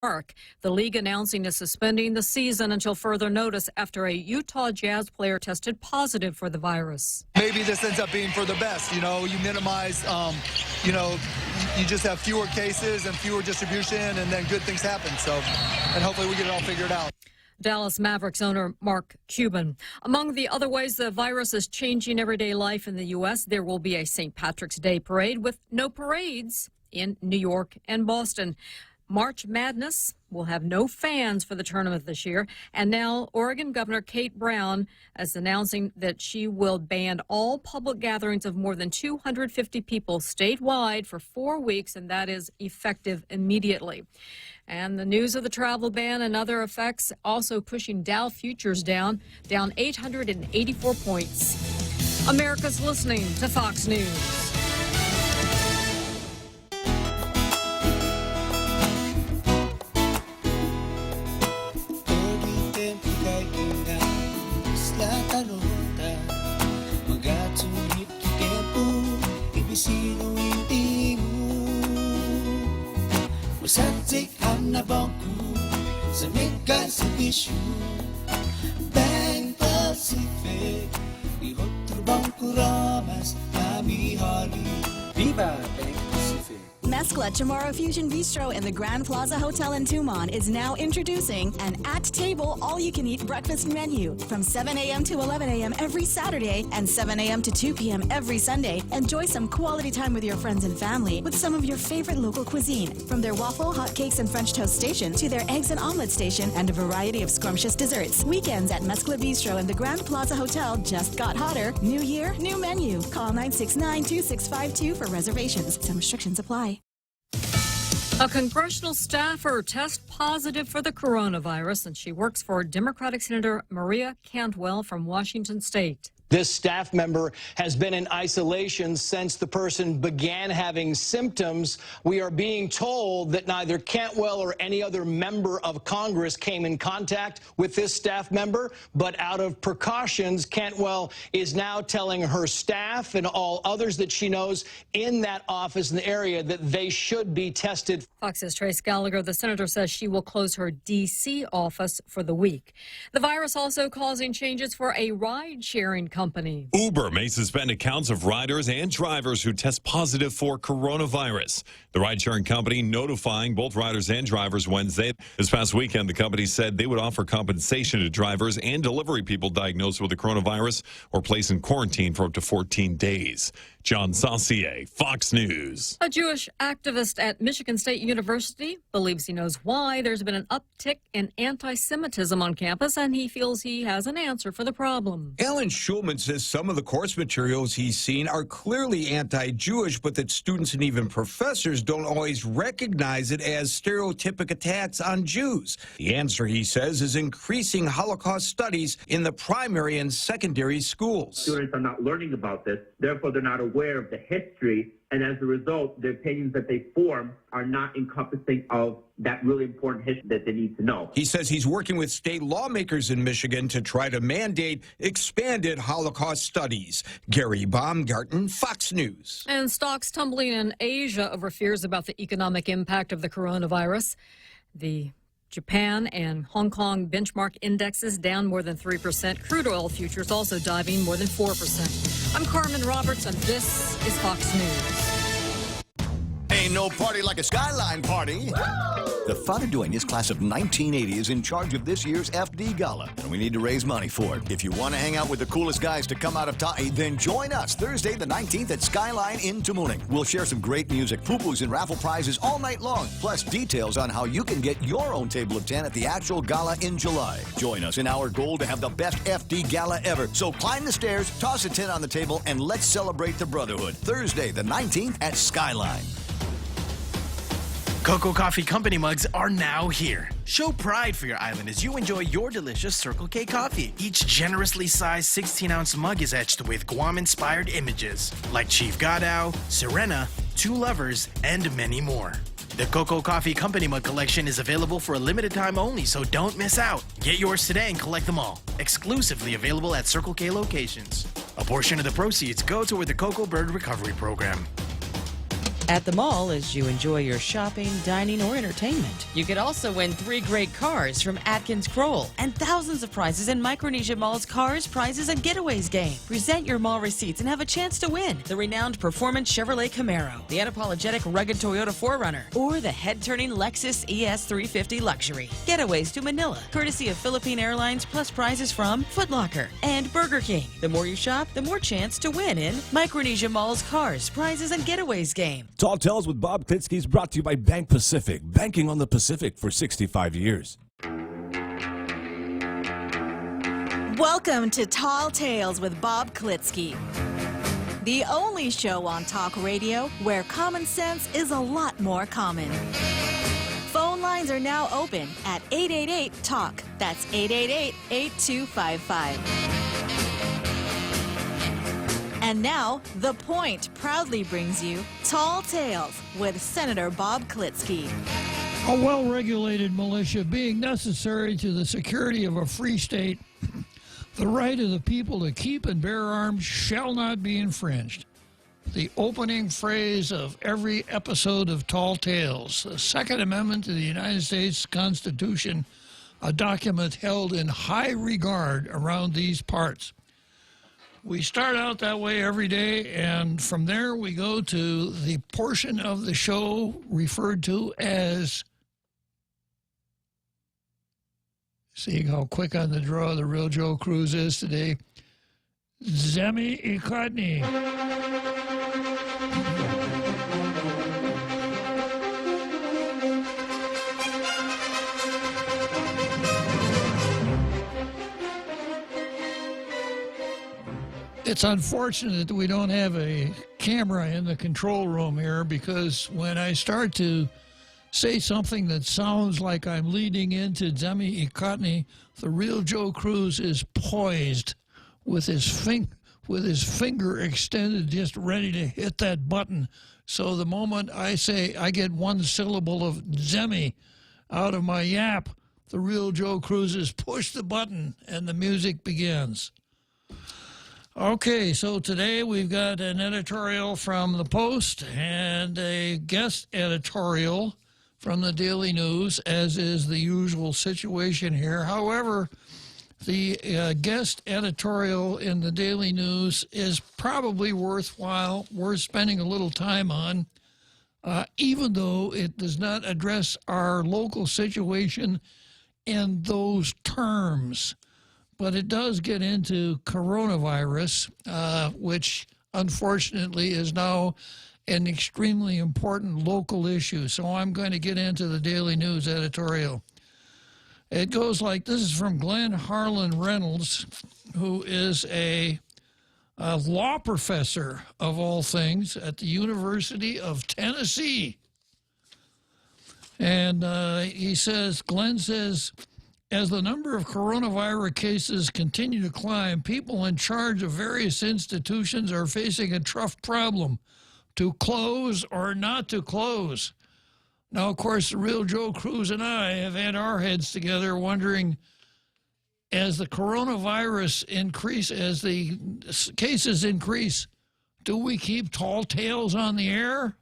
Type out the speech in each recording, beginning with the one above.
Park. The league announcing is suspending the season until further notice after a Utah Jazz player tested positive for the virus. Maybe this ends up being for the best. You know, you minimize, you just have fewer cases and fewer distribution, and then good things happen. So, and hopefully we get it all figured out. Dallas Mavericks owner Mark Cuban. Among the other ways the virus is changing everyday life in the U.S., there will be a St. Patrick's Day parade with no parades in New York and Boston. March Madness will have no fans for the tournament this year. And now Oregon Governor Kate Brown is announcing that she will ban all public gatherings of more than 250 people statewide for 4 weeks, and that is effective immediately. And the news of the travel ban and other effects also pushing Dow futures down 884 points. America's listening to Fox News. Masantik ang nabangku sa mega servisyo Bank Pacific Ihot terbangku ramas kami hari Viva Bank Pacific. Mezcla Chamorro Fusion Bistro in the Grand Plaza Hotel in Tumon is now introducing an at-table all-you-can-eat breakfast menu from 7 a.m. to 11 a.m. every Saturday and 7 a.m. to 2 p.m. every Sunday. Enjoy some quality time with your friends and family with some of your favorite local cuisine, from their waffle, hotcakes, and French toast station to their eggs and omelet station and a variety of scrumptious desserts. Weekends at Mezcla Bistro in the Grand Plaza Hotel just got hotter. New year, new menu. Call 969-2652 for reservations. Some restrictions apply. A congressional staffer tests positive for the coronavirus, and she works for Democratic Senator Maria Cantwell from Washington State. This staff member has been in isolation since the person began having symptoms. We are being told that neither Cantwell or any other member of Congress came in contact with this staff member, but out of precautions, Cantwell is now telling her staff and all others that she knows in that office in the area that they should be tested. Fox's Trace Gallagher, the senator, says she will close her D.C. office for the week. The virus also causing changes for a ride-sharing company. Uber may suspend accounts of riders and drivers who test positive for coronavirus. The ride-sharing company notifying both riders and drivers Wednesday. This past weekend, the company said they would offer compensation to drivers and delivery people diagnosed with the coronavirus or placed in quarantine for up to 14 days. John Saucier, Fox News. A Jewish activist at Michigan State University believes he knows why there's been an uptick in anti-Semitism on campus, and he feels he has an answer for the problem. Alan Schulman says some of the course materials he's seen are clearly anti-Jewish, but that students and even professors don't always recognize it as stereotypic attacks on Jews. The answer, he says, is increasing Holocaust studies in the primary and secondary schools. Students are not learning about this, therefore they're not aware of the history, and as a result, the opinions that they form are not encompassing of that really important history that they need to know. He says he's working with state lawmakers in Michigan to try to mandate expanded Holocaust studies. Gary Baumgarten, Fox News. And stocks tumbling in Asia over fears about the economic impact of the coronavirus. The Japan and Hong Kong benchmark indexes down more than 3%. Crude oil futures also diving more than 4%. I'm Carmen Roberts, and this is Fox News. Ain't no party like a Skyline party. The Father Duenas class of 1980 is in charge of this year's FD Gala, and we need to raise money for it. If you want to hang out with the coolest guys to come out of Ta'i, then join us Thursday the 19th at Skyline in Tamuning. We'll share some great music, poo-poos, and raffle prizes all night long, plus details on how you can get your own table of 10 at the actual gala in July. Join us in our goal to have the best FD Gala ever. So climb the stairs, toss a 10 on the table, and let's celebrate the brotherhood. Thursday the 19th at Skyline. Cocoa Coffee Company mugs are now here. Show pride for your island as you enjoy your delicious Circle K coffee. Each generously sized 16-ounce mug is etched with Guam-inspired images like Chief Gadao, Serena, Two Lovers, and many more. The Cocoa Coffee Company mug collection is available for a limited time only, so don't miss out. Get yours today and collect them all. Exclusively available at Circle K locations. A portion of the proceeds go toward the Cocoa Bird Recovery Program. at the mall as you enjoy your shopping, dining, or entertainment. You could also win 3 great cars from Atkins Kroll and thousands of prizes in Micronesia Mall's Cars, Prizes, and Getaways game. Present your mall receipts and have a chance to win the renowned performance Chevrolet Camaro, the unapologetic rugged Toyota 4Runner, or the head-turning Lexus ES350 Luxury. Getaways to Manila, courtesy of Philippine Airlines, plus prizes from Foot Locker and Burger King. The more you shop, the more chance to win in Micronesia Mall's Cars, Prizes, and Getaways game. Tall Tales with Bob Klitzkie is brought to you by Bank Pacific, banking on the Pacific for 65 years. Welcome to Tall Tales with Bob Klitzkie, the only show on talk radio where common sense is a lot more common. Phone lines are now open at 888-TALK. That's 888-8255. And now, The Point proudly brings you Tall Tales with Senator Bob Klitzkie. A well-regulated militia being necessary to the security of a free state, the right of the people to keep and bear arms shall not be infringed. The opening phrase of every episode of Tall Tales, the Second Amendment to the United States Constitution, a document held in high regard around these parts. We start out that way every day, and from there we go to the portion of the show referred to as, seeing how quick on the draw the real Joe Cruz is today, Zemi Ikotny. It's unfortunate that we don't have a camera in the control room here, because when I start to say something that sounds like I'm leading into Zemi Ikotny, the real Joe Cruz is poised with his finger extended, just ready to hit that button. So the moment I say I get one syllable of Zemi out of my yap, the real Joe Cruz has pushed the button and the music begins. Okay, so today we've got an editorial from the Post and a guest editorial from the Daily News, as is the usual situation here. However, the guest editorial in the Daily News is probably worth spending a little time on, even though it does not address our local situation in those terms. But it does get into coronavirus, which unfortunately is now an extremely important local issue. So I'm going to get into the Daily News editorial. It goes like this. Is from Glenn Harlan Reynolds, who is a law professor, of all things, at the University of Tennessee. And Glenn says, as the number of coronavirus cases continue to climb, people in charge of various institutions are facing a tough problem: to close or not to close. Now, of course, the real Joe Cruz and I have had our heads together wondering, as the coronavirus increase, as the cases increase, do we keep Tall Tales on the air?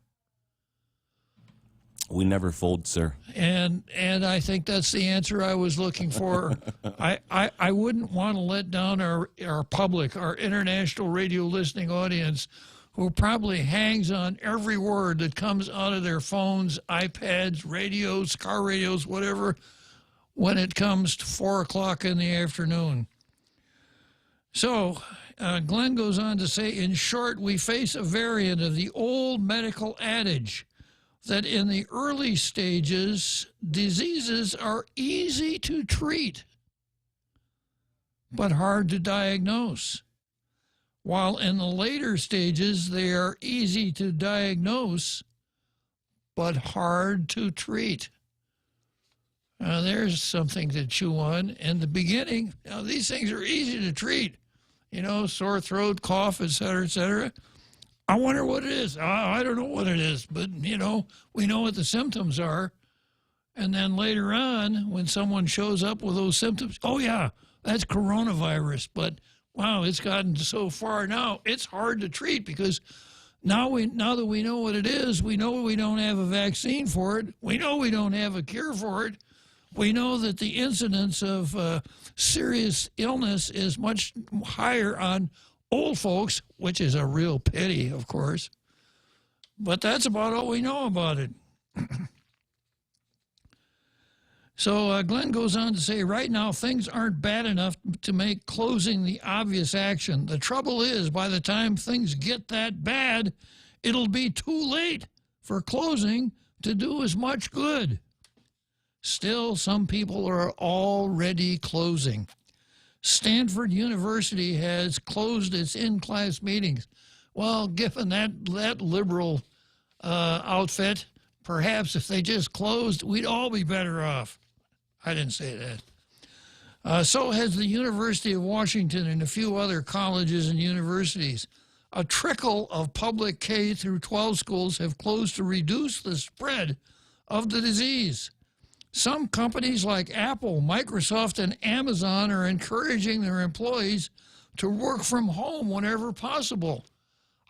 We never fold, sir. And I think that's the answer I was looking for. I wouldn't want to let down our public, our international radio listening audience, who probably hangs on every word that comes out of their phones, iPads, radios, car radios, whatever, when it comes to 4 o'clock in the afternoon. So Glenn goes on to say, in short, we face a variant of the old medical adage that in the early stages, diseases are easy to treat, but hard to diagnose, while in the later stages, they are easy to diagnose, but hard to treat. Now, there's something to chew on. In the beginning, these things are easy to treat, sore throat, cough, et cetera, et cetera. I wonder what it is. I don't know what it is, but, we know what the symptoms are. And then later on, when someone shows up with those symptoms, oh, yeah, that's coronavirus. But, wow, it's gotten so far now, it's hard to treat because Now that we know what it is, we know we don't have a vaccine for it. We know we don't have a cure for it. We know that the incidence of serious illness is much higher on old folks, which is a real pity, of course. But that's about all we know about it. So Glenn goes on to say, right now, things aren't bad enough to make closing the obvious action. The trouble is, by the time things get that bad, it'll be too late for closing to do as much good. Still, some people are already closing. Stanford University has closed its in-class meetings. Well, given that liberal outfit, perhaps if they just closed, we'd all be better off. I didn't say that. So has the University of Washington and a few other colleges and universities. A trickle of public K through 12 schools have closed to reduce the spread of the disease. Some companies like Apple, Microsoft, and Amazon are encouraging their employees to work from home whenever possible.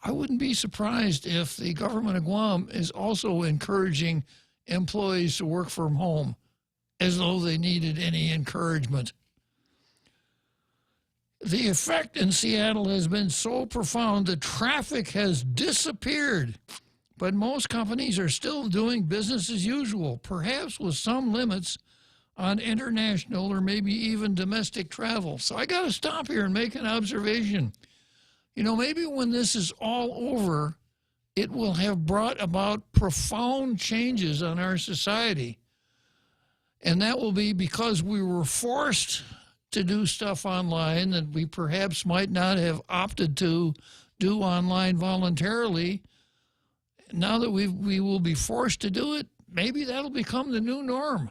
I wouldn't be surprised if the government of Guam is also encouraging employees to work from home, as though they needed any encouragement. The effect in Seattle has been so profound that traffic has disappeared, but most companies are still doing business as usual, perhaps with some limits on international or maybe even domestic travel. So I got to stop here and make an observation. You know, maybe when this is all over, it will have brought about profound changes on our society. And that will be because we were forced to do stuff online that we perhaps might not have opted to do online voluntarily. Now that we will be forced to do it, maybe that'll become the new norm,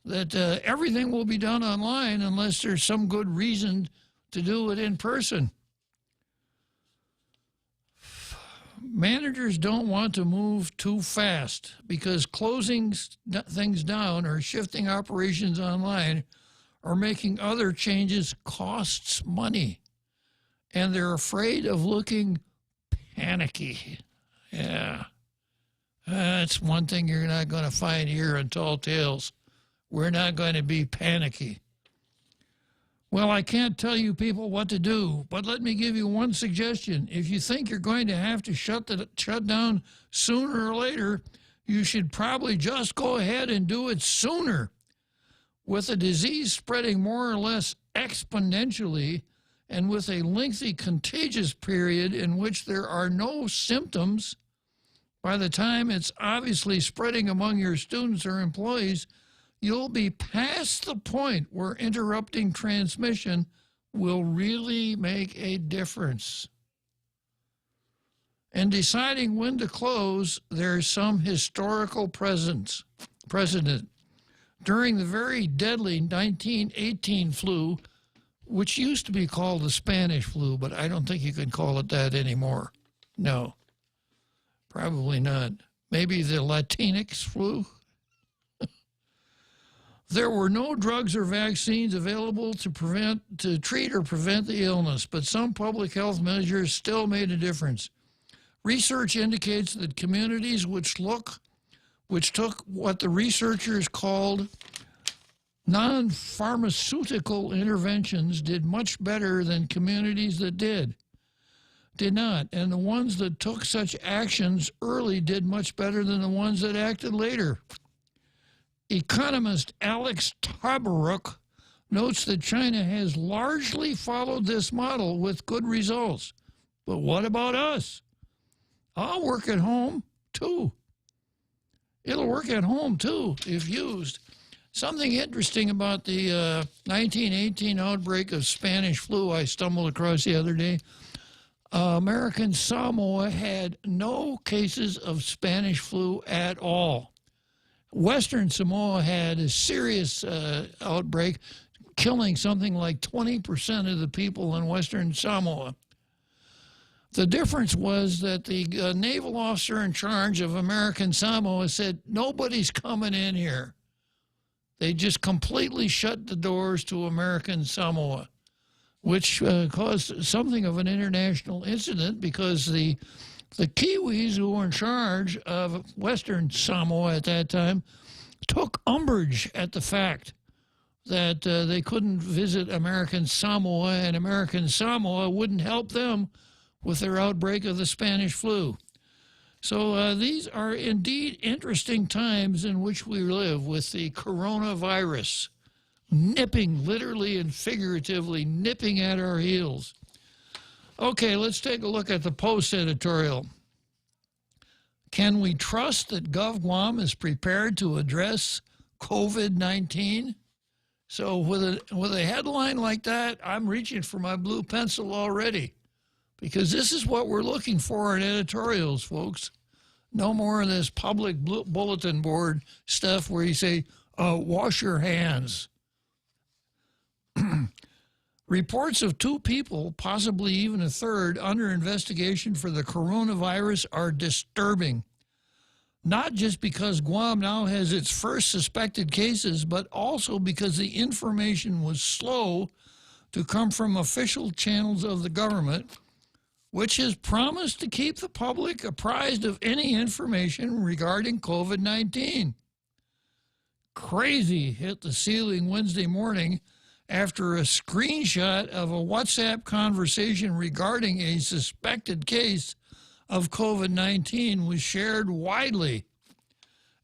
that everything will be done online unless there's some good reason to do it in person. Managers don't want to move too fast because closing things down or shifting operations online or making other changes costs money. And they're afraid of looking panicky. Yeah. That's one thing you're not going to find here in Tall Tales. We're not going to be panicky. Well, I can't tell you people what to do, but let me give you one suggestion. If you think you're going to have to shut down sooner or later, you should probably just go ahead and do it sooner. With the disease spreading more or less exponentially and with a lengthy contagious period in which there are no symptoms, by the time it's obviously spreading among your students or employees, you'll be past the point where interrupting transmission will really make a difference. And deciding when to close, there's some historical precedent. During the very deadly 1918 flu, which used to be called the Spanish flu, but I don't think you can call it that anymore. No, probably not. Maybe the Latinx flu? There were no drugs or vaccines available to treat or prevent the illness, but some public health measures still made a difference. Research indicates that communities which took what the researchers called non-pharmaceutical interventions did much better than communities that did not. And the ones that took such actions early did much better than the ones that acted later. Economist Alex Tabarrok notes that China has largely followed this model with good results. But what about us? I'll work at home, too. It'll work at home, too, if used. Something interesting about the 1918 outbreak of Spanish flu I stumbled across the other day. American Samoa had no cases of Spanish flu at all. Western Samoa had a serious outbreak, killing something like 20% of the people in Western Samoa. The difference was that the naval officer in charge of American Samoa said, nobody's coming in here. They just completely shut the doors to American Samoa, which caused something of an international incident because the The Kiwis who were in charge of Western Samoa at that time took umbrage at the fact that they couldn't visit American Samoa, and American Samoa wouldn't help them with their outbreak of the Spanish flu. So these are indeed interesting times in which we live with the coronavirus nipping, literally and figuratively, nipping at our heels. Okay, let's take a look at the Post editorial. Can we trust that Gov Guam is prepared to address COVID-19? So with a headline like that, I'm reaching for my blue pencil already, because this is what we're looking for in editorials, folks. No more of this public bulletin board stuff where you say, wash your hands. Reports of 2 people, possibly even a third, under investigation for the coronavirus are disturbing. Not just because Guam now has its first suspected cases, but also because the information was slow to come from official channels of the government, which has promised to keep the public apprised of any information regarding COVID-19. Crazy hit the ceiling Wednesday morning after a screenshot of a WhatsApp conversation regarding a suspected case of COVID-19 was shared widely.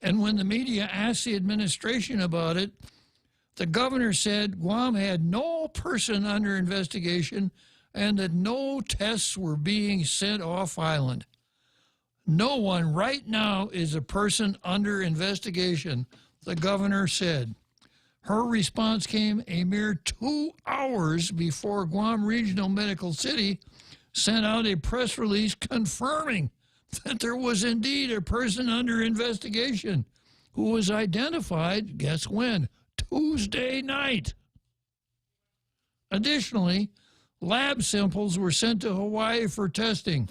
And when the media asked the administration about it, the governor said Guam had no person under investigation and that no tests were being sent off island. No one right now is a person under investigation, the governor said. Her response came a mere 2 hours before Guam Regional Medical City sent out a press release confirming that there was indeed a person under investigation who was identified, guess when? Tuesday night. Additionally, lab samples were sent to Hawaii for testing.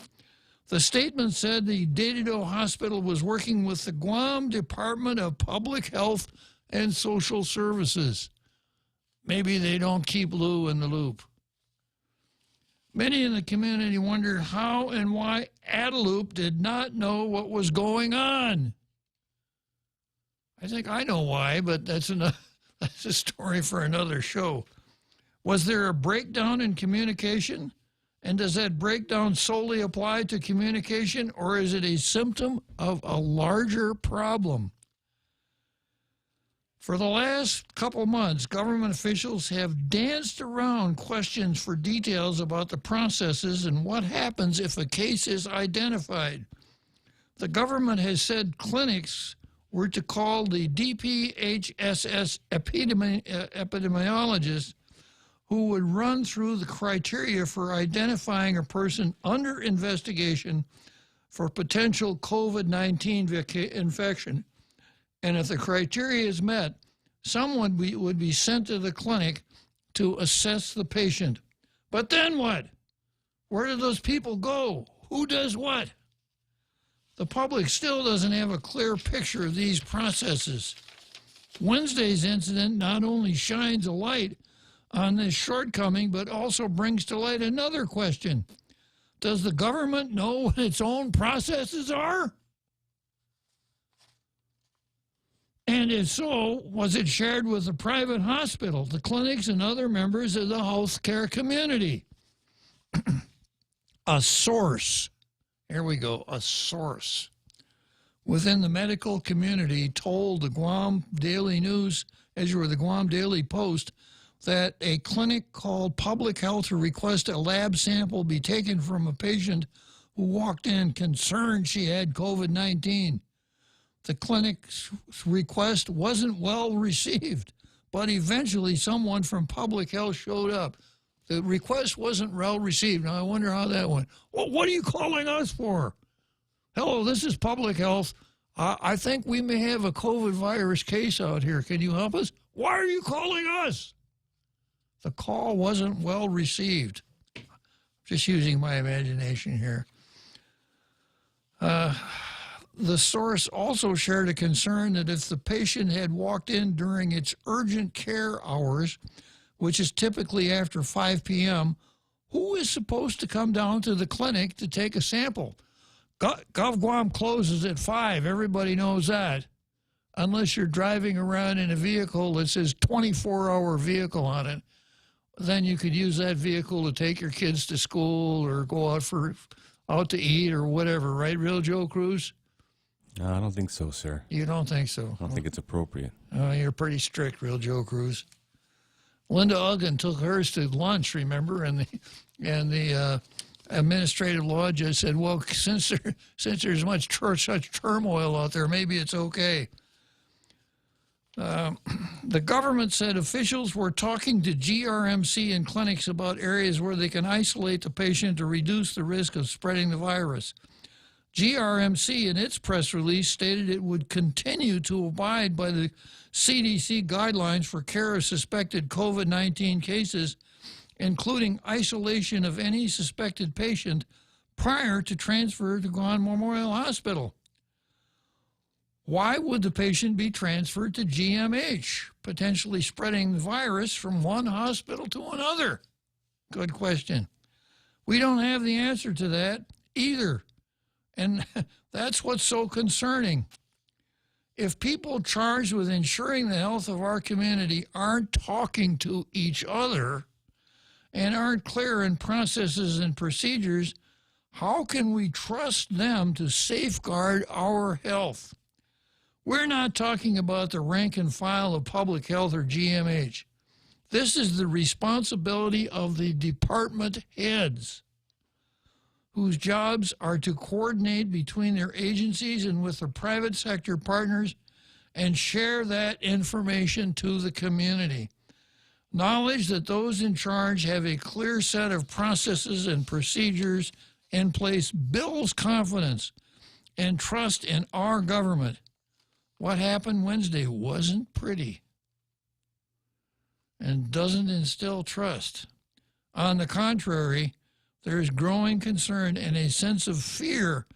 The statement said the Dededo Hospital was working with the Guam Department of Public Health and Social Services. Maybe they don't keep Lou in the loop. Many in the community wondered how and why Adelup did not know what was going on. I think I know why, but that's a story for another show. Was there a breakdown in communication? And does that breakdown solely apply to communication, or is it a symptom of a larger problem? For the last couple months, government officials have danced around questions for details about the processes and what happens if a case is identified. The government has said clinics were to call the DPHSS epidemiologist who would run through the criteria for identifying a person under investigation for potential COVID-19 infection. And if the criteria is met, someone would be sent to the clinic to assess the patient. But then what? Where do those people go? Who does what? The public still doesn't have a clear picture of these processes. Wednesday's incident not only shines a light on this shortcoming, but also brings to light another question. Does the government know what its own processes are? And if so, was it shared with the private hospital, the clinics, and other members of the healthcare community? A source, here we go, a source within the medical community told the Guam Daily News, as you were the Guam Daily Post, that a clinic called Public Health to request a lab sample be taken from a patient who walked in concerned she had COVID-19. The clinic's request wasn't well received, but eventually someone from Public Health showed up. The request wasn't well received. Now, I wonder how that went. Well, what are you calling us for? Hello, this is Public Health. I think we may have a COVID virus case out here. Can you help us? Why are you calling us? The call wasn't well received. Just using my imagination here. The source also shared a concern that if the patient had walked in during its urgent care hours, which is typically after 5 p.m., who is supposed to come down to the clinic to take a sample? Gov Guam closes at 5. Everybody knows that. Unless you're driving around in a vehicle that says 24-hour vehicle on it, then you could use that vehicle to take your kids to school or go out to eat or whatever, right, Real Joe Cruz? No, I don't think so, sir. You don't think so? I don't think it's appropriate. You're pretty strict, Real Joe Cruz. Linda Uggan took hers to lunch, remember, and the administrative law judge said, well, since there's such turmoil out there, maybe it's okay. The government said officials were talking to GRMC and clinics about areas where they can isolate the patient to reduce the risk of spreading the virus. GRMC, in its press release, stated it would continue to abide by the CDC guidelines for care of suspected COVID-19 cases, including isolation of any suspected patient prior to transfer to Guam Memorial Hospital. Why would the patient be transferred to GMH, potentially spreading the virus from one hospital to another? Good question. We don't have the answer to that either. And that's what's so concerning. If people charged with ensuring the health of our community aren't talking to each other and aren't clear in processes and procedures, how can we trust them to safeguard our health? We're not talking about the rank and file of public health or GMH. This is the responsibility of the department heads, whose jobs are to coordinate between their agencies and with their private sector partners and share that information to the community. Knowledge that those in charge have a clear set of processes and procedures in place builds confidence and trust in our government. What happened Wednesday wasn't pretty and doesn't instill trust. On the contrary, there is growing concern and a sense of fear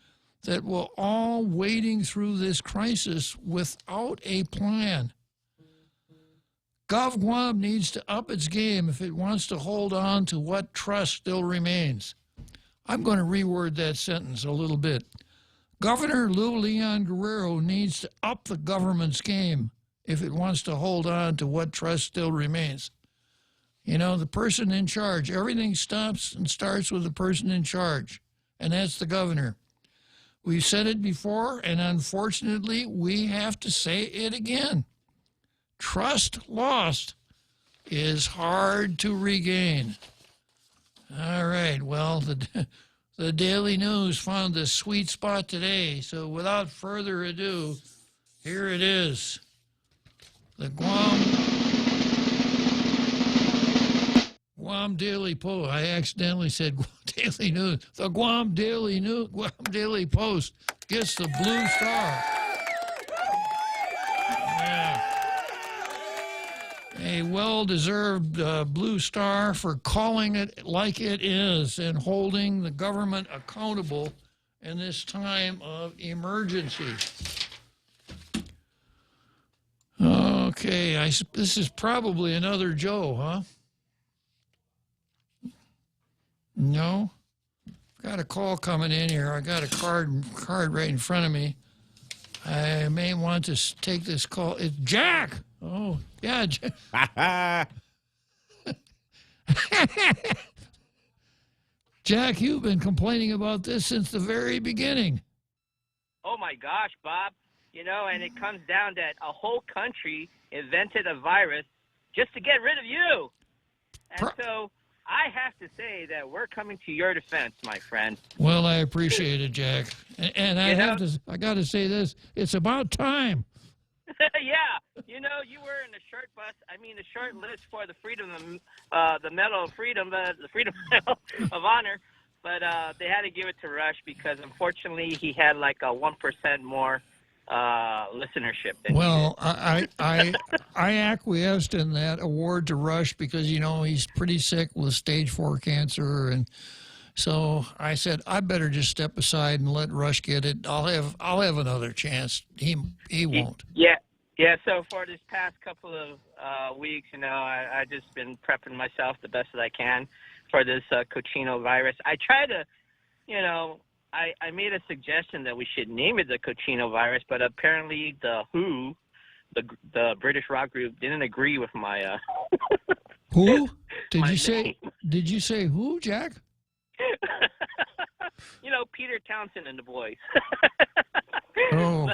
that we're all wading through this crisis without a plan. Gov Guam needs to up its game if it wants to hold on to what trust still remains. I'm going to reword that sentence a little bit. Governor Lou Leon Guerrero needs to up the government's game if it wants to hold on to what trust still remains. You know, the person in charge, everything stops and starts with the person in charge, and that's the governor. We've said it before, and unfortunately, we have to say it again. Trust lost is hard to regain. All right, well, the Daily News found the sweet spot today, so without further ado, here it is. The Guam Daily Post. I accidentally said Guam Daily News. The Guam Daily Post gets the blue star. Yeah. A well-deserved blue star for calling it like it is and holding the government accountable in this time of emergency. Okay, this is probably another Joe, huh? No? Got a call coming in here. I got a card right in front of me. I may want to take this call. It's Jack! Oh, yeah. Jack, you've been complaining about this since the very beginning. Oh, my gosh, Bob. You know, and it comes down that a whole country invented a virus just to get rid of you. And so I have to say that we're coming to your defense, my friend. Well, I appreciate it, Jack. And I got to say this. It's about time. Yeah, you know, you were in the short list for the the Medal of Freedom, the Freedom Medal of Honor, but they had to give it to Rush because unfortunately he had like a 1% more listenership than well, I acquiesced in that award to Rush because, you know, he's pretty sick with stage 4 cancer, and so I said I better just step aside and let Rush get it. I'll have another chance. He won't. Yeah. So for this past couple of weeks, you know, I just been prepping myself the best that I can for this cochino virus. I try to, you know, I made a suggestion that we should name it the cochino virus, but apparently the WHO, the British rock group, didn't agree with my Who? Did my you say? name. Did you say who, Jack? You know, Peter Townsend and the boys. Oh.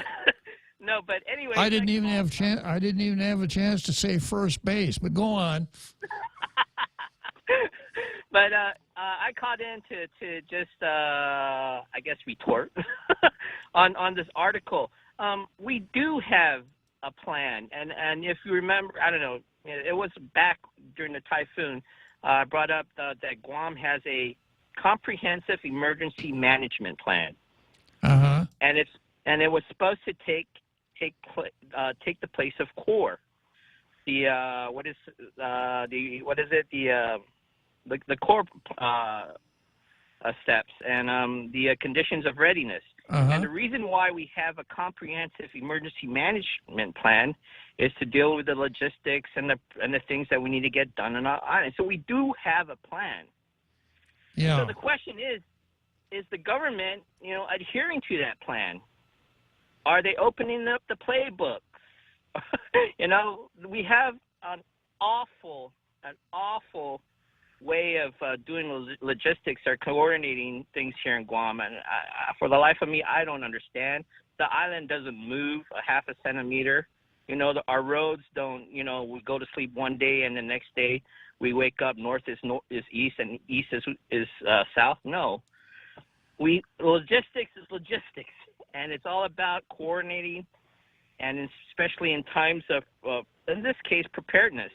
No, but anyway. I didn't even have chance. I didn't even have a chance to say first base. But go on. But I called in to just I guess retort on this article. We do have a plan, and if you remember, I don't know, it was back during the typhoon. I brought up that Guam has a comprehensive emergency management plan, and it was supposed to take the place of CORE. The CORE steps and the conditions of readiness. And the reason why we have a comprehensive emergency management plan is to deal with the logistics and the things that we need to get done on our island. So we do have a plan. Yeah. So the question is the government, adhering to that plan? Are they opening up the playbooks? We have an awful way of doing logistics or coordinating things here in Guam, and for the life of me, I don't understand. The island doesn't move a half a centimeter. Our roads don't. We go to sleep one day and the next day we wake up. North is east and east is south. No, logistics is logistics, and it's all about coordinating, and especially in times of in this case, preparedness.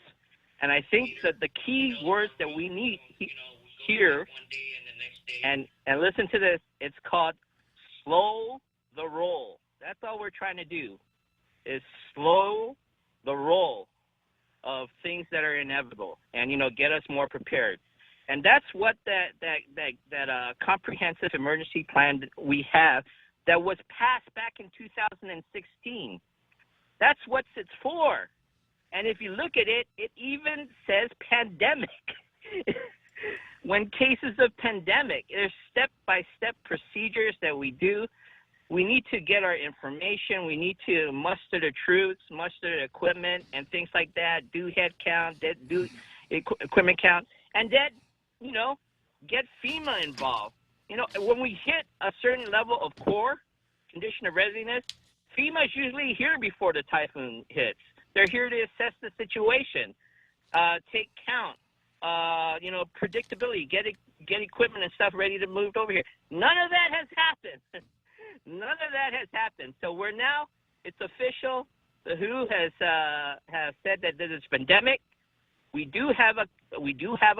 And I think that the key words that we need here, and listen to this, it's called slow the roll. That's all we're trying to do, is slow the roll of things that are inevitable and, get us more prepared. And that's what that comprehensive emergency plan that we have that was passed back in 2016. That's what it's for. And if you look at it, it even says pandemic. When cases of pandemic, there's step-by-step procedures that we do. We need to get our information. We need to muster the troops, muster the equipment, and things like that. Do head count, do equipment count, and then, get FEMA involved. When we hit a certain level of CORE, condition of readiness, FEMA is usually here before the typhoon hits. They're here to assess the situation, take count, predictability, get equipment and stuff ready to move over here. None of that has happened. None of that has happened. So it's official. The WHO has said that this is pandemic. We do have a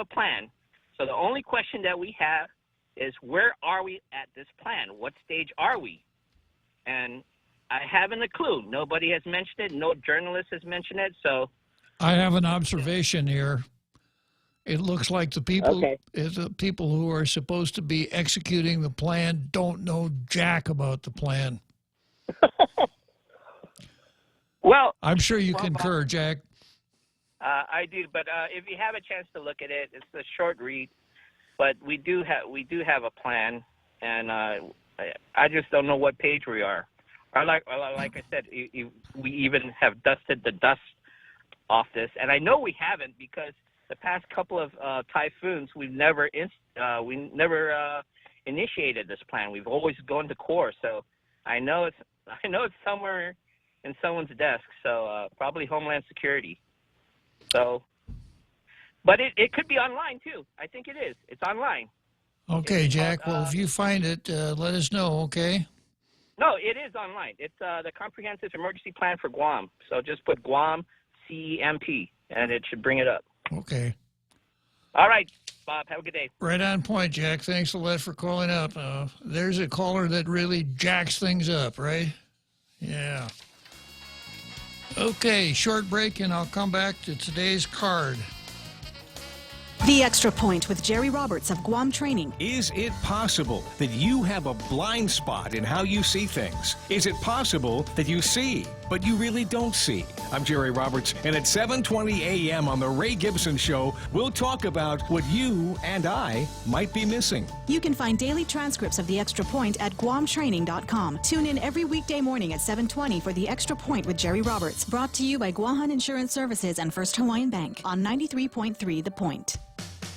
plan. So the only question that we have is, where are we at this plan? What stage are we? And I haven't a clue. Nobody has mentioned it. No journalist has mentioned it. So I have an observation here. It looks like the people who are supposed to be executing the plan don't know jack about the plan. Well, I'm sure you concur, Jack. I do, but if you have a chance to look at it, it's a short read. But we do have a plan, and I just don't know what page we are. Like I said, we even have dusted the dust off this, and I know we haven't, because the past couple of typhoons we've never initiated this plan. We've always gone to CORE, so I know it's somewhere in someone's desk. So probably Homeland Security. So, but it could be online too. I think it is. It's online. Okay, Jack. Well, if you find it, let us know. Okay. No, it is online. It's the Comprehensive Emergency Plan for Guam. So just put Guam CEMP, and it should bring it up. Okay. All right, Bob. Have a good day. Right on point, Jack. Thanks a lot for calling up. There's a caller that really jacks things up, right? Yeah. Okay, short break, and I'll come back to today's card. The Extra Point with Jerry Roberts of Guam Training. Is it possible that you have a blind spot in how you see things? Is it possible that you see but you really don't see. I'm Jerry Roberts, and at 7:20 a.m. on The Ray Gibson Show, we'll talk about what you and I might be missing. You can find daily transcripts of The Extra Point at GuamTraining.com. Tune in every weekday morning at 7:20 for The Extra Point with Jerry Roberts. Brought to you by Guahan Insurance Services and First Hawaiian Bank on 93.3 The Point.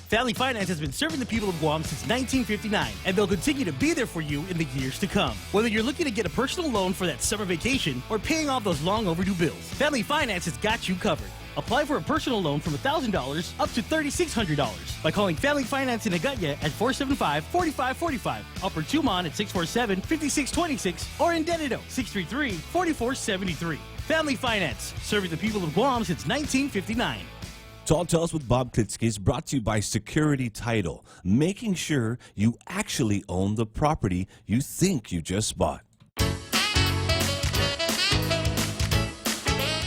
Family Finance has been serving the people of Guam since 1959, and they'll continue to be there for you in the years to come. Whether you're looking to get a personal loan for that summer vacation or paying off those long overdue bills, Family Finance has got you covered. Apply for a personal loan from $1,000 up to $3,600 by calling Family Finance in Agutya at 475-4545, Upper Tumon at 647-5626, or in Dededo, 633-4473. Family Finance, serving the people of Guam since 1959. Tall Tales with Bob Klitzkie is brought to you by Security Title, making sure you actually own the property you think you just bought.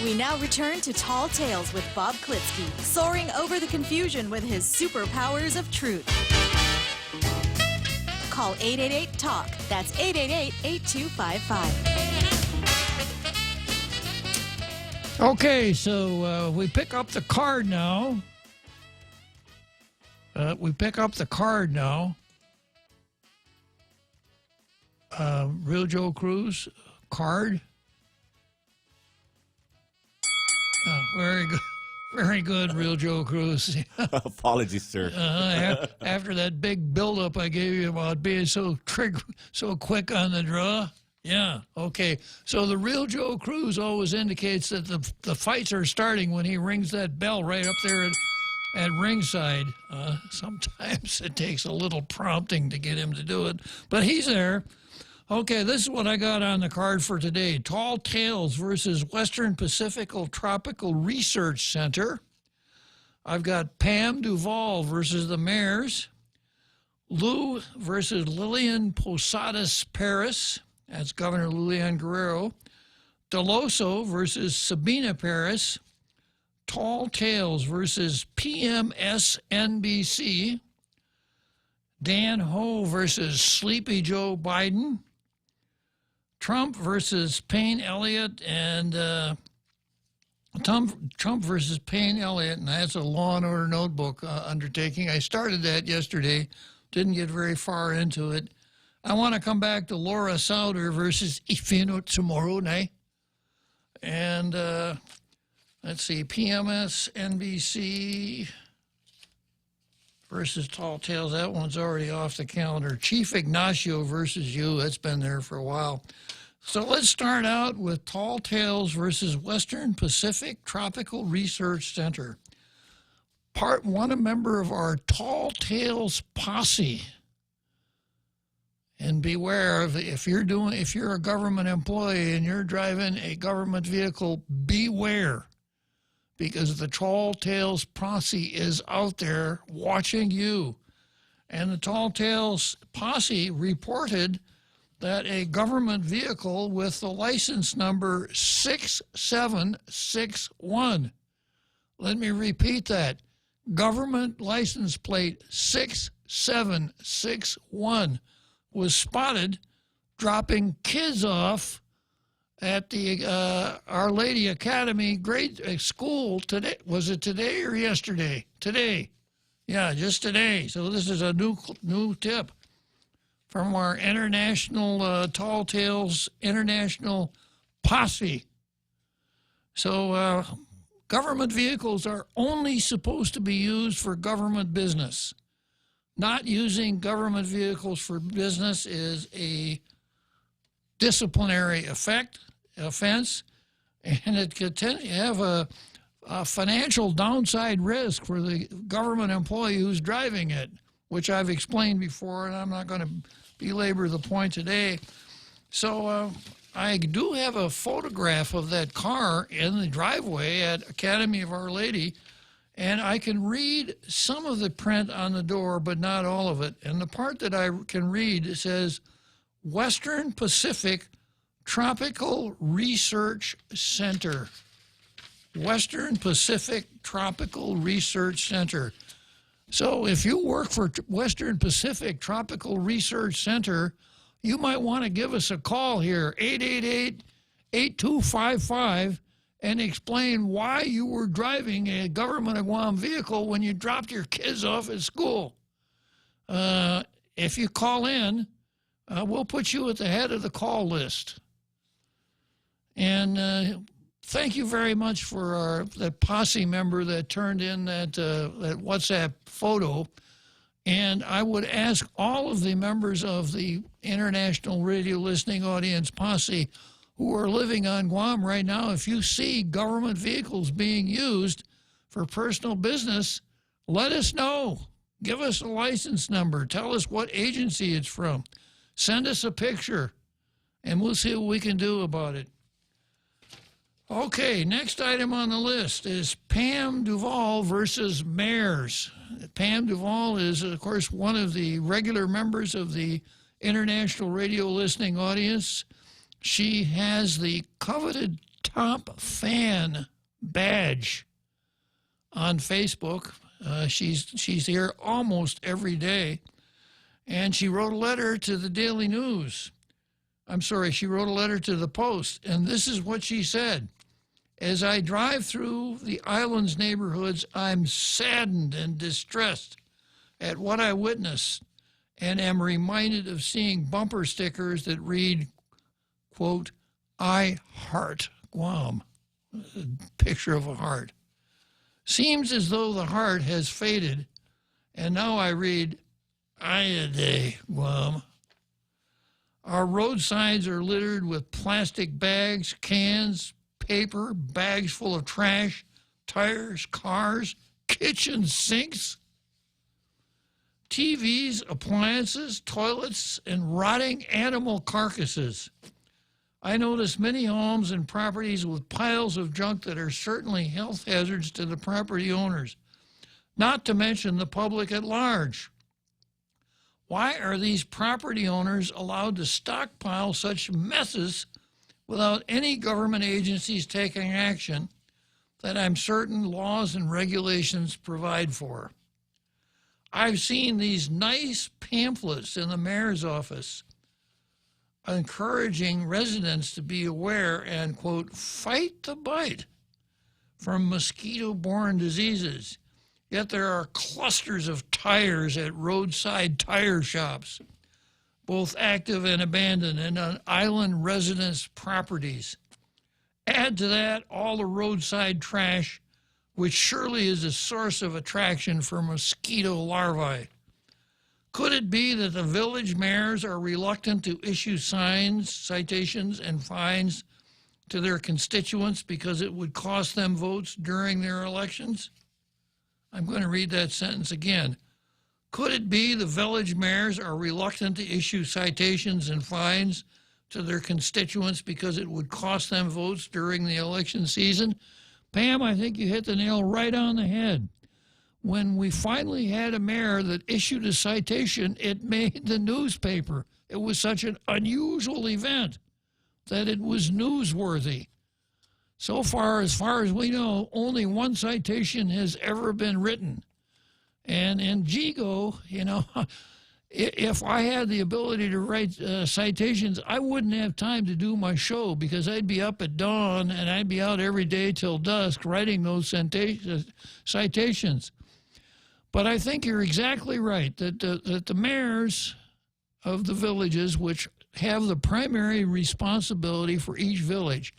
We now return to Tall Tales with Bob Klitzkie, soaring over the confusion with his superpowers of truth. Call 888-TALK. That's 888-8255. Okay, so we pick up the card now. Real Joe Cruz card. Oh, very good. Very good, Real Joe Cruz. Apologies, sir. After that big buildup I gave you about being so quick on the draw. Yeah, okay. So the Real Joe Cruz always indicates that the fights are starting when he rings that bell right up there at ringside. Sometimes it takes a little prompting to get him to do it, but he's there. Okay, this is what I got on the card for today. Tall Tales versus Western Pacific Tropical Research Center. I've got Pam Duvall versus the Mayors. Lou versus Lillian Posadas Paris. That's Governor Lilian Guerrero. Deloso versus Sabina Paris. Tall Tales versus PMSNBC. Dan Ho versus Sleepy Joe Biden. Trump versus Payne Elliott and Trump versus Payne Elliott, and that's a Law and Order Notebook undertaking. I started that yesterday, didn't get very far into it. I want to come back to Laura Souder versus Ifino Tomorrow, and let's see, PMS, NBC versus Tall Tales. That one's already off the calendar. Chief Ignacio versus you. That's been there for a while. So let's start out with Tall Tales versus Western Pacific Tropical Research Center. Part one, a member of our Tall Tales posse. And beware of if you're a government employee and you're driving a government vehicle, beware. Because the Tall Tales posse is out there watching you. And the Tall Tales posse reported that a government vehicle with the license number 6761, let me repeat that, government license plate 6761 was spotted dropping kids off at the Our Lady Academy grade school today. Was it today or yesterday? Today. Yeah, just today. So this is a new tip from our international Tall Tales International Posse. So government vehicles are only supposed to be used for government business. Not using government vehicles for business is a disciplinary offense, and it could have a financial downside risk for the government employee who's driving it, which I've explained before, and I'm not going to belabor the point today. So I do have a photograph of that car in the driveway at Academy of Our Lady, and I can read some of the print on the door, but not all of it. And the part that I can read says, Western Pacific Tropical Research Center. Western Pacific Tropical Research Center. So if you work for Western Pacific Tropical Research Center, you might want to give us a call here, 8255 and explain why you were driving a government of Guam vehicle when you dropped your kids off at school. If you call in, we'll put you at the head of the call list. And thank you very much for that posse member that turned in that WhatsApp photo. And I would ask all of the members of the International Radio Listening Audience posse who are living on Guam right now, if you see government vehicles being used for personal business, let us know. Give us a license number. Tell us what agency it's from. Send us a picture, and we'll see what we can do about it. Okay, next item on the list is Pam Duvall versus mayors. Pam Duvall is, of course, one of the regular members of the International Radio Listening Audience. She has the coveted top fan badge on Facebook. She's here almost every day. And she wrote a letter to the Daily News. She wrote a letter to the Post. And this is what she said. As I drive through the island's neighborhoods, I'm saddened and distressed at what I witnessed and am reminded of seeing bumper stickers that read, quote, I heart Guam. A picture of a heart. Seems as though the heart has faded, and now I read, Ayade, Guam. Our road signs are littered with plastic bags, cans, paper, bags full of trash, tires, cars, kitchen sinks, TVs, appliances, toilets, and rotting animal carcasses. I notice many homes and properties with piles of junk that are certainly health hazards to the property owners, not to mention the public at large. Why are these property owners allowed to stockpile such messes without any government agencies taking action that I'm certain laws and regulations provide for? I've seen these nice pamphlets in the mayor's office encouraging residents to be aware and, quote, fight the bite from mosquito-borne diseases. Yet there are clusters of tires at roadside tire shops, both active and abandoned, and on island residents' properties. Add to that all the roadside trash, which surely is a source of attraction for mosquito larvae. Could it be that the village mayors are reluctant to issue signs, citations, and fines to their constituents because it would cost them votes during their elections? I'm going to read that sentence again. Could it be the village mayors are reluctant to issue citations and fines to their constituents because it would cost them votes during the election season? Pam, I think you hit the nail right on the head. When we finally had a mayor that issued a citation, it made the newspaper. It was such an unusual event that it was newsworthy. So far as we know, only one citation has ever been written. And in GIGO, if I had the ability to write citations, I wouldn't have time to do my show because I'd be up at dawn and I'd be out every day till dusk writing those citations. But I think you're exactly right that the mayors of the villages, which have the primary responsibility for each village,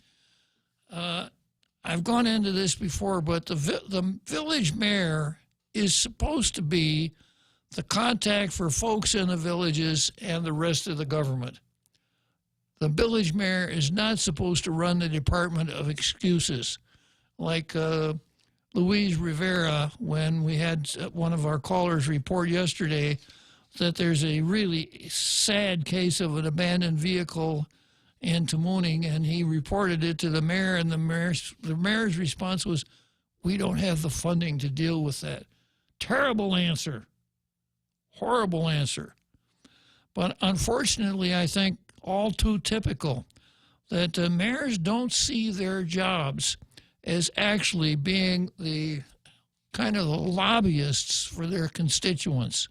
I've gone into this before, but the village mayor is supposed to be the contact for folks in the villages and the rest of the government. The village mayor is not supposed to run the Department of Excuses like Louise Rivera, when we had one of our callers report yesterday that there's a really sad case of an abandoned vehicle in Tamuning, and he reported it to the mayor, and the mayor's response was, we don't have the funding to deal with that. Terrible answer. Horrible answer. But unfortunately, I think all too typical that mayors don't see their jobs as actually being the kind of the lobbyists for their constituents,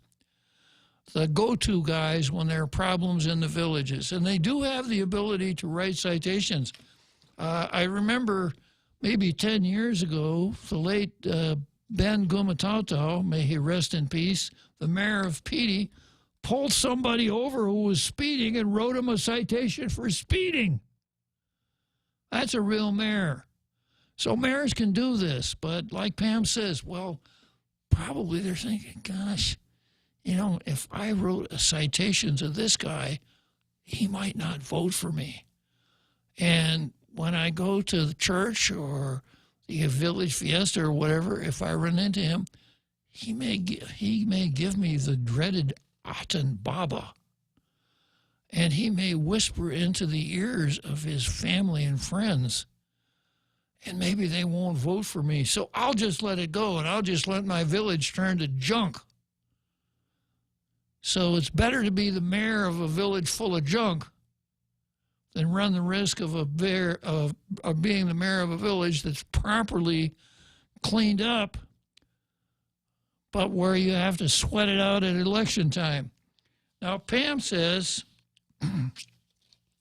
the go-to guys when there are problems in the villages. And they do have the ability to write citations. I remember maybe 10 years ago, the late Ben Gumatautau, may he rest in peace, the mayor of Petey, pulled somebody over who was speeding and wrote him a citation for speeding. That's a real mayor. So mayors can do this, but like Pam says, well, probably they're thinking, gosh, you know, if I wrote a citation to this guy, he might not vote for me. And when I go to the church or the village fiesta or whatever, if I run into him, he may give me the dreaded Atan Baba. And he may whisper into the ears of his family and friends, and maybe they won't vote for me. So I'll just let it go, and I'll just let my village turn to junk. So it's better to be the mayor of a village full of junk than run the risk of being the mayor of a village that's properly cleaned up, but where you have to sweat it out at election time. Now, Pam says,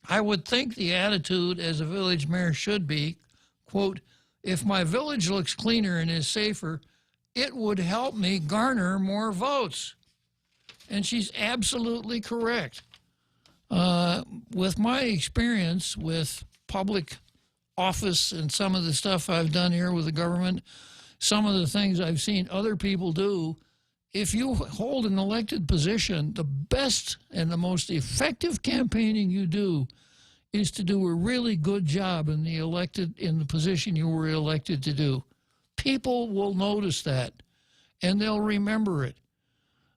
I would think the attitude as a village mayor should be, quote, if my village looks cleaner and is safer, it would help me garner more votes. And she's absolutely correct. With my experience with public office and some of the stuff I've done here with the government, some of the things I've seen other people do, if you hold an elected position, the best and the most effective campaigning you do is to do a really good job in the position you were elected to do. People will notice that, and they'll remember it.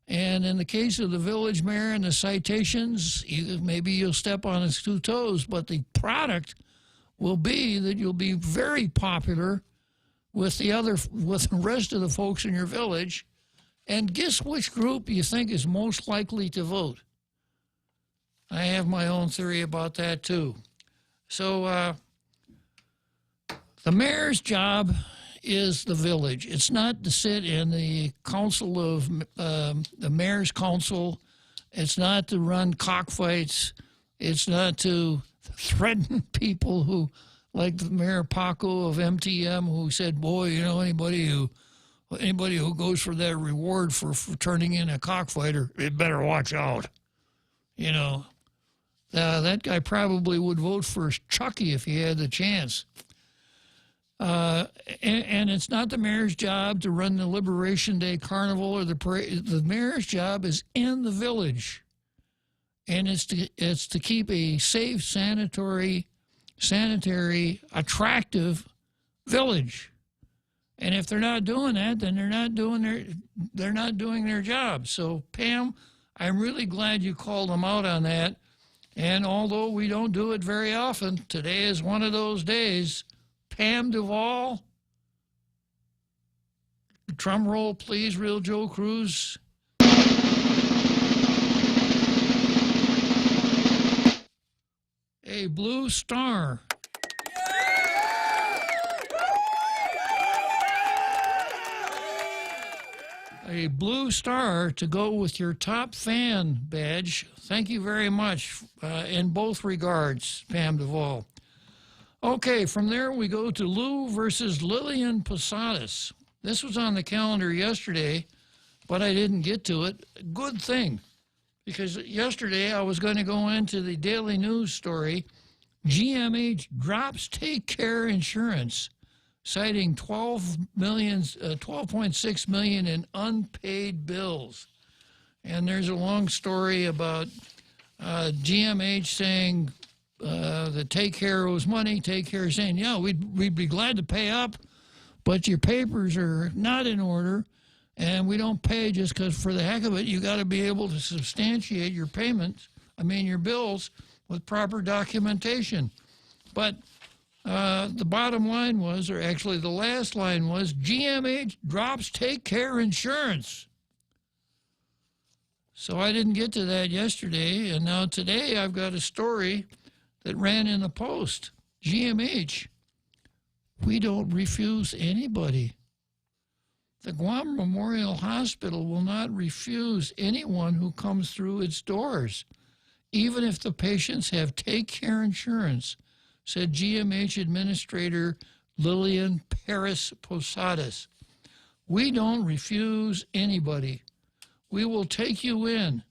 And in the case of the village mayor and the citations, maybe you'll step on his two toes, but the product will be that you'll be very popular with the rest of the folks in your village. And guess which group you think is most likely to vote? I have my own theory about that, too. So the mayor's job is the village. It's not to sit in the council of the mayor's council. It's not to run cockfights. It's not to threaten people who, like the Mayor Paco of MTM, who said, boy, you know, anybody who goes for that reward for turning in a cockfighter, it better watch out. You know, that guy probably would vote for Chucky if he had the chance. And it's not the mayor's job to run the Liberation Day Carnival or the parade. The mayor's job is in the village, and it's to keep a safe, sanitary, attractive village. And if they're not doing that, then they're not doing their job. So, Pam, I'm really glad you called them out on that. And although we don't do it very often, today is one of those days. Pam Duvall, drum roll, please, Real Joe Cruz. A blue star. A blue star to go with your top fan badge. Thank you very much in both regards, Pam Duvall. Okay, from there we go to Lou versus Lillian Posadas. This was on the calendar yesterday, but I didn't get to it. Good thing, because yesterday I was going to go into the Daily News story. GMH drops Take Care insurance, citing $12.6 million in unpaid bills. And there's a long story about GMH saying that Take Care owes money. Take Care saying, yeah, we'd be glad to pay up, but your papers are not in order, and we don't pay just because for the heck of it. You got to be able to substantiate your payments, your bills, with proper documentation. But the bottom line was, or actually the last line was, GMH drops Take Care insurance. So I didn't get to that yesterday, and now today I've got a story that ran in the Post. GMH, we don't refuse anybody. The Guam Memorial Hospital will not refuse anyone who comes through its doors, even if the patients have Take Care insurance, said GMH Administrator Lillian Paris-Posadas. We don't refuse anybody. We will take you in,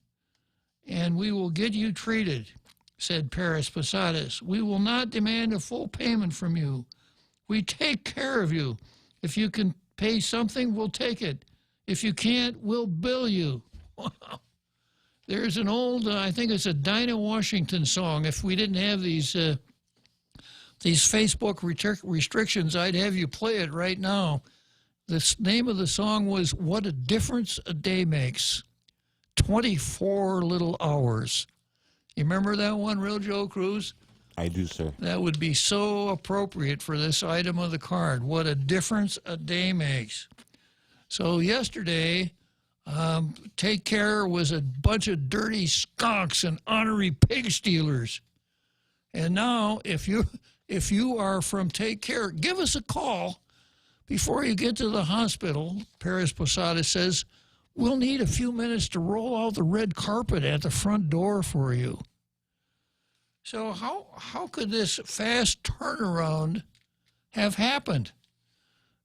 and we will get you treated, said Paris-Posadas. We will not demand a full payment from you. We take care of you. If you can pay something, we'll take it. If you can't, we'll bill you. There's an old, I think it's a Dinah Washington song. If we didn't have these Facebook restrictions, I'd have you play it right now. The name of the song was What a Difference a Day Makes. 24 little hours. You remember that one, Real Joe Cruz? I do, sir. That would be so appropriate for this item of the card. What a difference a day makes. So yesterday, Take Care was a bunch of dirty skunks and ornery pig stealers. And now, if you are from Take Care, give us a call before you get to the hospital. Paris-Posadas says, we'll need a few minutes to roll out the red carpet at the front door for you. So how could this fast turnaround have happened?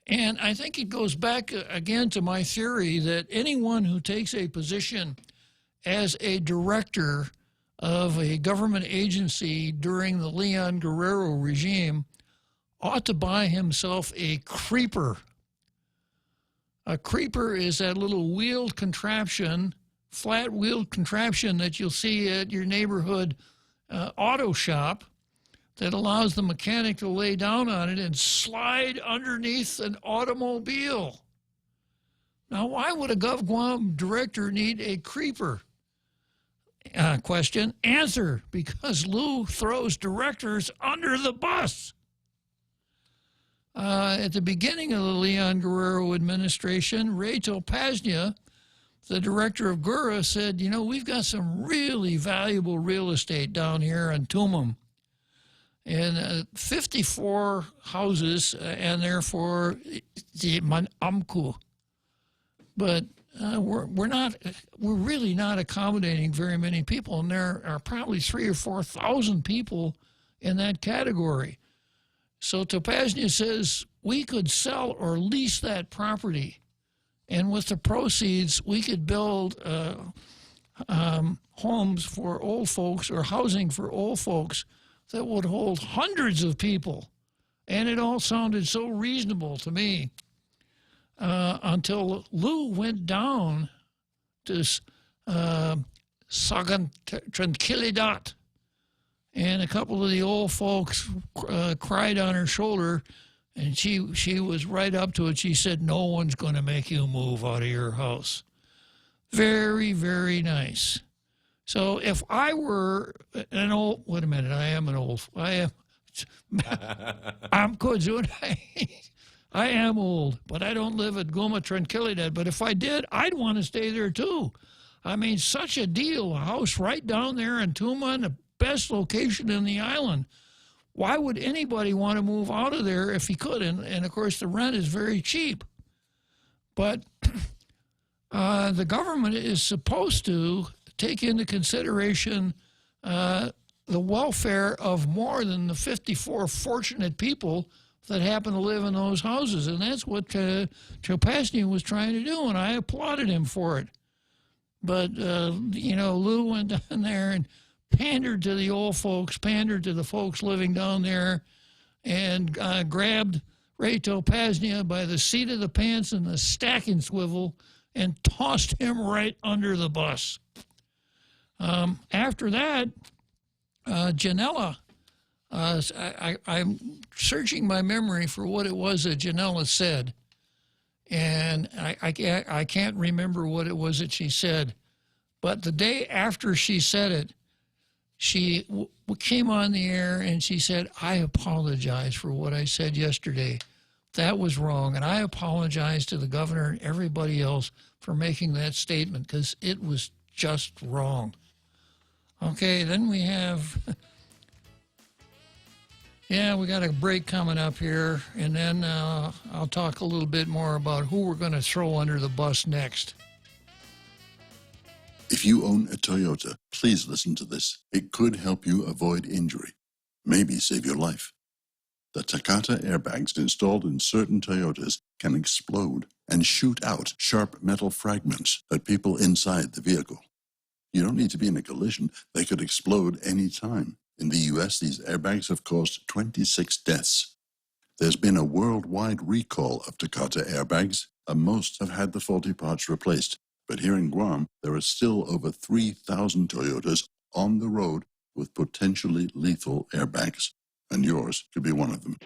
And I think it goes back again to my theory that anyone who takes a position as a director of a government agency during the Leon Guerrero regime ought to buy himself a creeper. A creeper is that little wheeled contraption, flat wheeled contraption that you'll see at your neighborhood auto shop that allows the mechanic to lay down on it and slide underneath an automobile. Now, why would a GovGuam director need a creeper? Question. Answer. Because Lou throws directors under the bus. At the beginning of the Leon Guerrero administration, Ray Topaznia, the director of GURA, said, you know, we've got some really valuable real estate down here in Tumum. And 54 houses, and therefore the Manamku. But we're really not accommodating very many people, and there are probably 3,000 or 4,000 people in that category. So Topaznia says we could sell or lease that property, and with the proceeds, we could build homes for old folks or housing for old folks that would hold hundreds of people. And it all sounded so reasonable to me until Lou went down to Sagan Tranquilidad. And a couple of the old folks cried on her shoulder, and she was right up to it. She said, no one's going to make you move out of your house. Very, very nice. So if I were an old, wait a minute, I am an old, I'm good. I am old, but I don't live at Goma Tranquilidad. But if I did, I'd want to stay there too. I mean, such a deal, a house right down there in Tuman, the best location in the island. Why would anybody want to move out of there if he could? And of course, the rent is very cheap. But the government is supposed to take into consideration the welfare of more than the 54 fortunate people that happen to live in those houses. And that's what Topaznia was trying to do, and I applauded him for it. But, Lou went down there and pandered to the old folks, pandered to the folks living down there, and grabbed Ray Topaznia by the seat of the pants and the stacking swivel and tossed him right under the bus. After that, Janella, I'm searching my memory for what it was that Janella said, and I can't remember what it was that she said. But the day after she said it, she came on the air and she said, I apologize for what I said yesterday. That was wrong, and I apologize to the governor and everybody else for making that statement because it was just wrong. Okay, then we have, we got a break coming up here, and then I'll talk a little bit more about who we're going to throw under the bus next. If you own a Toyota, please listen to this. It could help you avoid injury. maybe save your life. The Takata airbags installed in certain Toyotas can explode and shoot out sharp metal fragments at people inside the vehicle. You don't need to be in a collision. They could explode any time. In the U.S., these airbags have caused 26 deaths. There's been a worldwide recall of Takata airbags, and most have had the faulty parts replaced. But here in Guam, there are still over 3,000 Toyotas on the road with potentially lethal airbags, and yours could be one of them.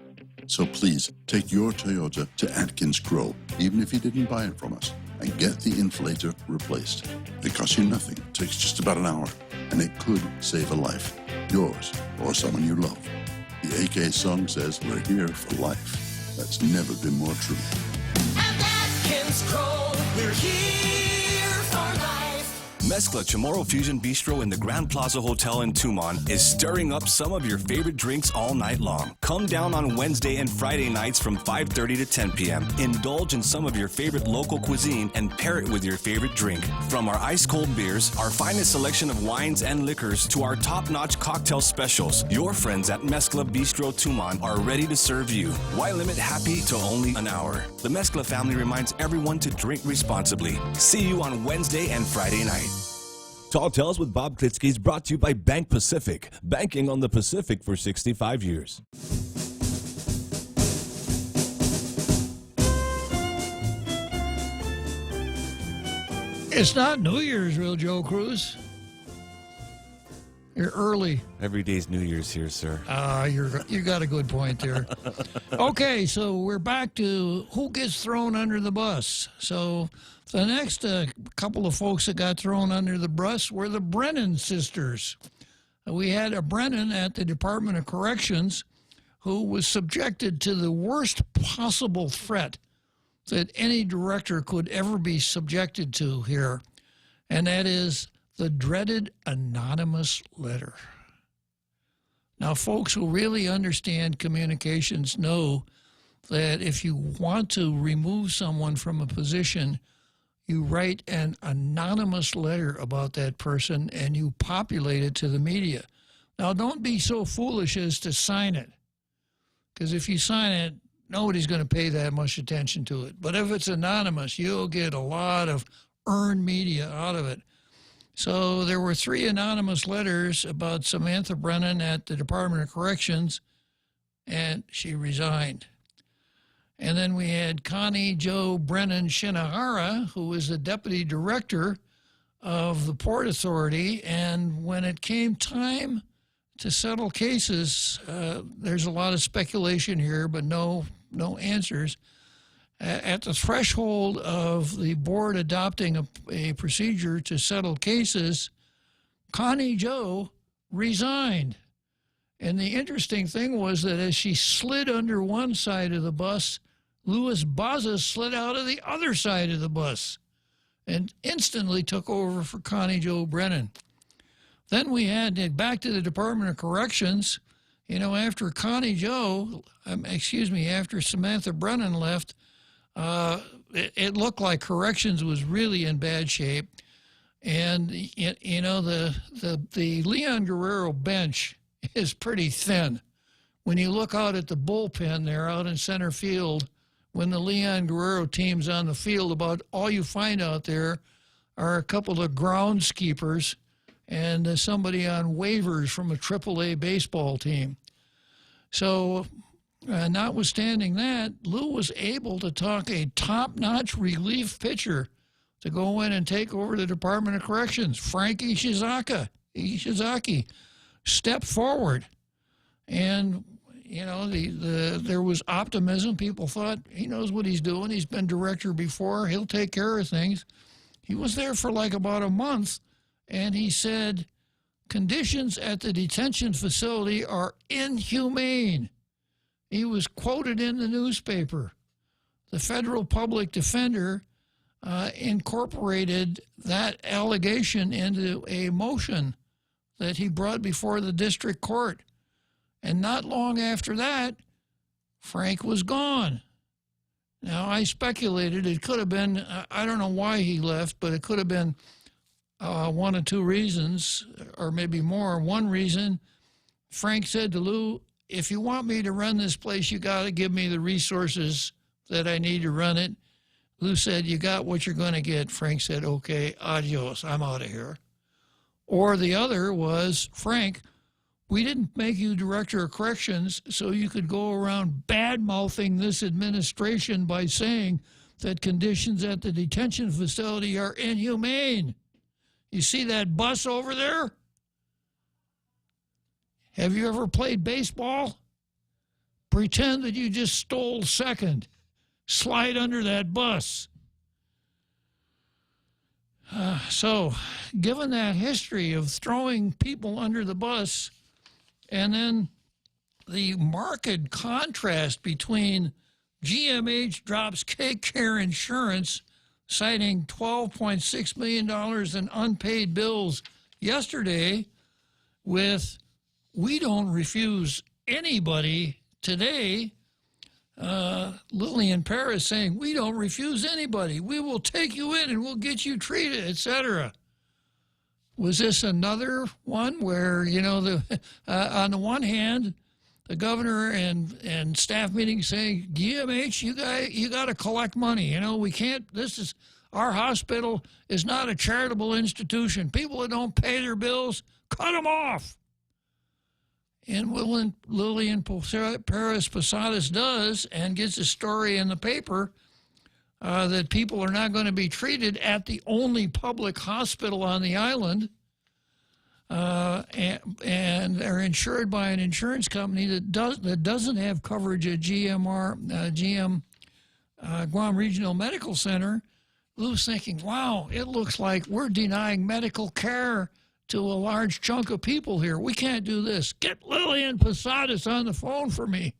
So please, take your Toyota to Atkins Kroll, even if you didn't buy it from us, and get the inflator replaced. It costs you nothing, it takes just about an hour, and it could save a life, yours or someone you love. The AK song says we're here for life. That's never been more true. And Atkins Kroll, we're here for life. Mezcla Chamorro Fusion Bistro in the Grand Plaza Hotel in Tumon is stirring up some of your favorite drinks all night long. Come down on Wednesday and Friday nights from 5:30 to 10 p.m. Indulge in some of your favorite local cuisine and pair it with your favorite drink. From our ice-cold beers, our finest selection of wines and liquors, to our top-notch cocktail specials, your friends at Mezcla Bistro Tumon are ready to serve you. Why limit happy to only an hour? The Mezcla family reminds everyone to drink responsibly. See you on Wednesday and Friday night. Tall Tales with Bob Klitzkie is brought to you by Bank Pacific, banking on the Pacific for 65 years. It's not New Year's, real Joe Cruz. You're early. Every day's New Year's here, sir. You got a good point there. Okay, so we're back to who gets thrown under the bus. So the next couple of folks that got thrown under the bus were the Brennan sisters. We had a Brennan at the Department of Corrections who was subjected to the worst possible threat that any director could ever be subjected to here, and that is the dreaded anonymous letter. Now, folks who really understand communications know that if you want to remove someone from a position, you write an anonymous letter about that person and you populate it to the media. Now, don't be so foolish as to sign it, because if you sign it, nobody's going to pay that much attention to it. But if it's anonymous, you'll get a lot of earned media out of it. So there were 3 anonymous letters about Samantha Brennan at the Department of Corrections, and she resigned. And then we had Connie Jo Brennan Shinohara, who was the deputy director of the Port Authority, and when it came time to settle cases, there's a lot of speculation here, but no answers. At the threshold of the board adopting a procedure to settle cases, Connie Jo resigned. And the interesting thing was that as she slid under one side of the bus, Louis Baza slid out of the other side of the bus and instantly took over for Connie Jo Brennan. Then we had back to the Department of Corrections. You know, after after Samantha Brennan left, it looked like corrections was really in bad shape. And, you know, the Leon Guerrero bench is pretty thin. When you look out at the bullpen there out in center field, when the Leon Guerrero team's on the field, about all you find out there are a couple of groundskeepers and somebody on waivers from a AAA baseball team. So notwithstanding that, Lou was able to talk a top-notch relief pitcher to go in and take over the Department of Corrections. Frank Ishizaki stepped forward. And, you know, there was optimism. People thought, he knows what he's doing. He's been director before. He'll take care of things. He was there for like about a month, and he said, conditions at the detention facility are inhumane. He was quoted in the newspaper. The federal public defender incorporated that allegation into a motion that he brought before the district court. And not long after that, Frank was gone. Now, I speculated it could have been, I don't know why he left, but it could have been one of 2 reasons, or maybe more. One reason, Frank said to Lou, if you want me to run this place, you got to give me the resources that I need to run it. Lou said, you got what you're going to get. Frank said, okay, adios, I'm out of here. Or the other was, Frank, we didn't make you director of corrections so you could go around bad-mouthing this administration by saying that conditions at the detention facility are inhumane. You see that bus over there? Have you ever played baseball? Pretend that you just stole second. Slide under that bus. So, given that history of throwing people under the bus, and then the marked contrast between GMH drops K-Care insurance, citing $12.6 million in unpaid bills yesterday, with we don't refuse anybody today. Lillian Paris saying, we don't refuse anybody. We will take you in and we'll get you treated, etc. Was this another one where, you know, on the one hand, the governor and staff meeting saying, GMH, you got to collect money. You know, we can't, our hospital is not a charitable institution. People that don't pay their bills, cut them off. And Lillian Paris Posadas does, and gets a story in the paper that people are not going to be treated at the only public hospital on the island, and they're insured by an insurance company that doesn't have coverage at GM Guam Regional Medical Center. Lou's thinking, wow, it looks like we're denying medical care to a large chunk of people here. We can't do this. Get Lillian Posadas on the phone for me.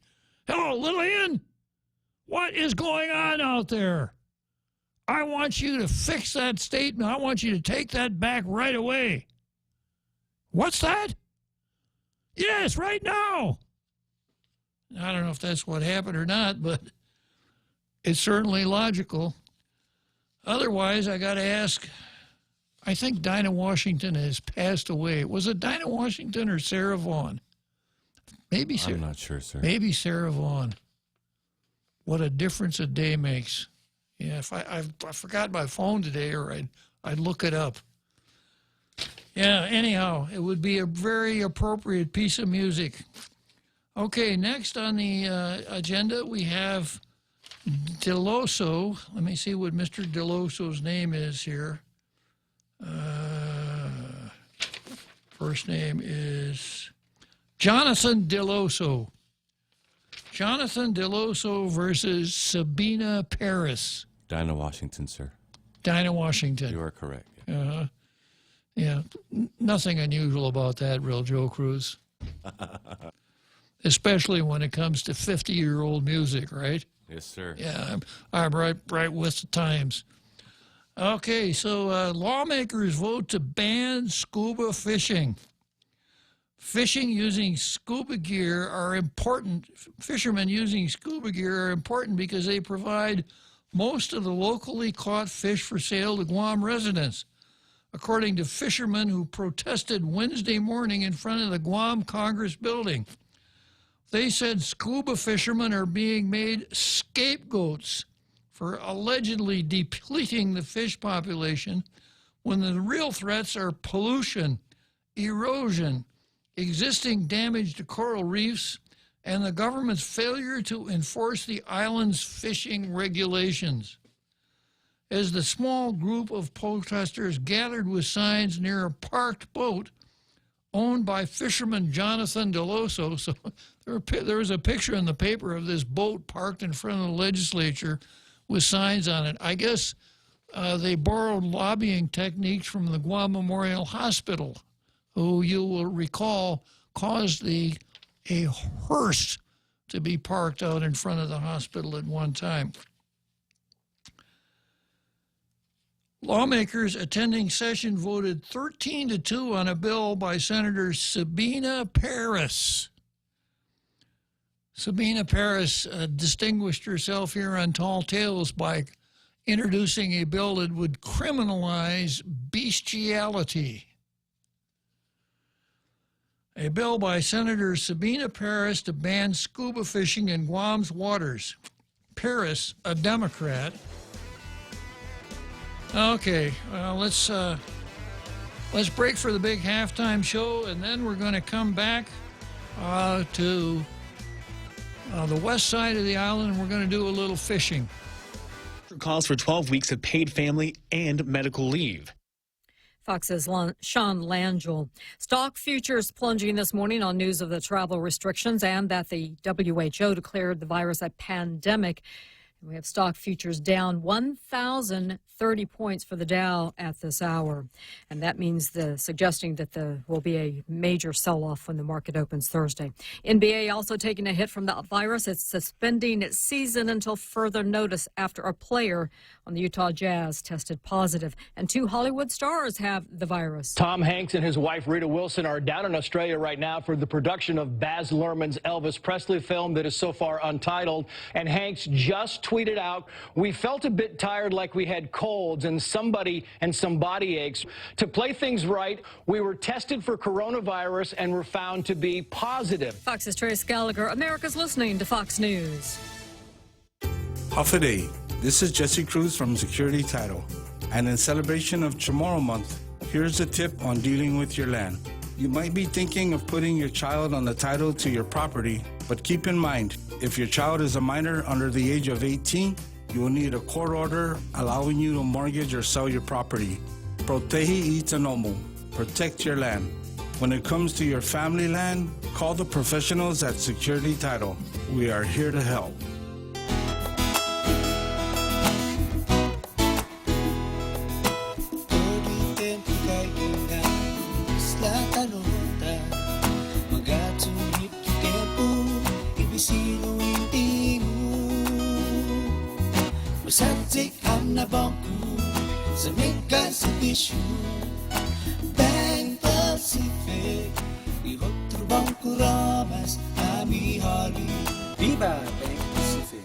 Hello, Lillian? What is going on out there? I want you to fix that statement. I want you to take that back right away. What's that? Yes, right now. I don't know if that's what happened or not, but it's certainly logical. Otherwise, I got to ask, I think Dinah Washington has passed away. Was it Dinah Washington or Sarah Vaughan? Maybe Sarah. I'm not sure, sir. Maybe Sarah Vaughan. What a difference a day makes. Yeah, if I forgot my phone today, or I'd look it up. Yeah, anyhow, it would be a very appropriate piece of music. Okay, next on the agenda, we have Deloso. Let me see what Mr. Deloso's name is here. First name is Jonathan Deloso. Jonathan Deloso versus Sabina Paris. Dinah Washington, sir. Dinah Washington. You are correct. Uh-huh. Yeah, nothing unusual about that, real Joe Cruz. Especially when it comes to 50-year-old music, right? Yes, sir. Yeah, I'm right with the times. Okay, so lawmakers vote to ban scuba fishing. Fishing using scuba gear are important. Fishermen using scuba gear are important because they provide most of the locally caught fish for sale to Guam residents, according to fishermen who protested Wednesday morning in front of the Guam Congress building. They said scuba fishermen are being made scapegoats for allegedly depleting the fish population when the real threats are pollution, erosion, existing damage to coral reefs, and the government's failure to enforce the island's fishing regulations. As the small group of protesters gathered with signs near a parked boat owned by fisherman Jonathan Deloso, so there was a picture in the paper of this boat parked in front of the legislature with signs on it. I guess they borrowed lobbying techniques from the Guam Memorial Hospital, who you will recall caused a hearse to be parked out in front of the hospital at one time. Lawmakers attending session voted 13-2 on a bill by Senator Sabina Paris. Sabina Paris distinguished herself here on Tall Tales by introducing a bill that would criminalize bestiality. A bill by Senator Sabina Paris to ban scuba fishing in Guam's waters. Paris, a Democrat. Okay, well, let's break for the big halftime show, and then we're going to come back to the west side of the island, and we're going to do a little fishing. Calls for 12 weeks of paid family and medical leave. Fox's Sean Langell. Stock futures plunging this morning on news of the travel restrictions and that the WHO declared the virus a pandemic. We have stock futures down 1,030 points for the Dow at this hour. And that means suggesting that there will be a major sell-off when the market opens Thursday. NBA also taking a hit from the virus. It's suspending its season until further notice after a player on the Utah Jazz tested positive. And 2 Hollywood stars have the virus. Tom Hanks and his wife Rita Wilson are down in Australia right now for the production of Baz Luhrmann's Elvis Presley film that is so far untitled. And Hanks just tweeted out, "We felt a bit tired, like we had colds and some body aches. To play things right, we were tested for coronavirus and were found to be positive." Fox's Trace Gallagher. America's listening to Fox News. Howdy. This is Jesse Cruz from Security Title. And in celebration of Chamorro Month, here's a tip on dealing with your land. You might be thinking of putting your child on the title to your property, but keep in mind, if your child is a minor under the age of 18, you will need a court order allowing you to mortgage or sell your property. Proteji Itanomu. Protect your land. When it comes to your family land, call the professionals at Security Title. We are here to help. Bank Pacific, otro banco ramas a mi hali. Viva Bank Pacific.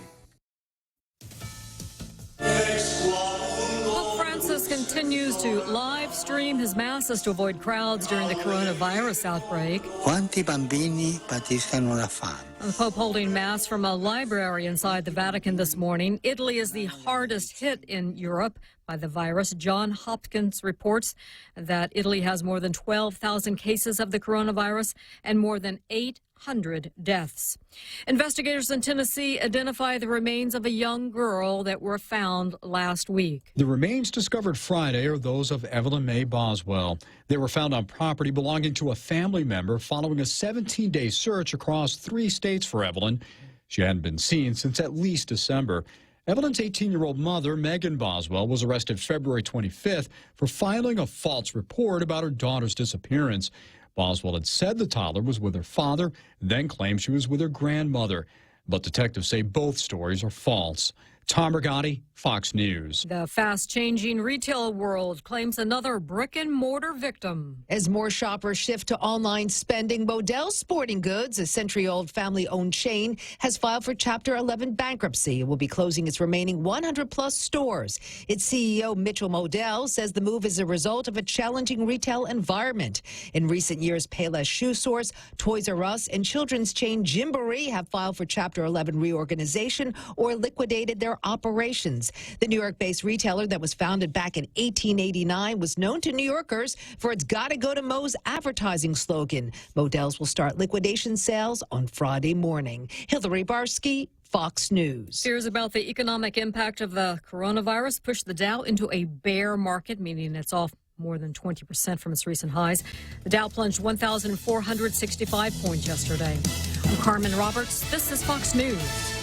Pope Francis continues to live stream his masses to avoid crowds during the coronavirus outbreak. Quanti bambini patiscono la fame? The Pope holding mass from a library inside the Vatican this morning. Italy is the hardest hit in Europe by the virus. John Hopkins reports that Italy has more than 12,000 cases of the coronavirus and more than 800 deaths. Investigators in Tennessee identify the remains of a young girl that were found last week. The remains discovered Friday are those of Evelyn Mae Boswell. They were found on property belonging to a family member following a 17-day search across 3 states for Evelyn. She hadn't been seen since at least December. Evelyn's 18-year-old mother, Megan Boswell, was arrested February 25th for filing a false report about her daughter's disappearance. Boswell had said the toddler was with her father, then claimed she was with her grandmother. But detectives say both stories are false. Tom Rigotti, Fox News. The fast-changing retail world claims another brick-and-mortar victim. As more shoppers shift to online spending, Modell Sporting Goods, a century-old family-owned chain, has filed for Chapter 11 bankruptcy. It will be closing its remaining 100-plus stores. Its CEO, Mitchell Modell, says the move is a result of a challenging retail environment. In recent years, Payless Shoe Source, Toys R Us, and children's chain Gymboree have filed for Chapter 11 reorganization or liquidated their operations. The New York-based retailer that was founded back in 1889 was known to New Yorkers for its "Gotta Go to Moe's" advertising slogan. Modell's will start liquidation sales on Friday morning. Hillary Barsky, Fox News. Fears about the economic impact of the coronavirus pushed the Dow into a bear market, meaning it's off more than 20% from its recent highs. The Dow plunged 1,465 points yesterday. I'm Carmen Roberts. This is Fox News.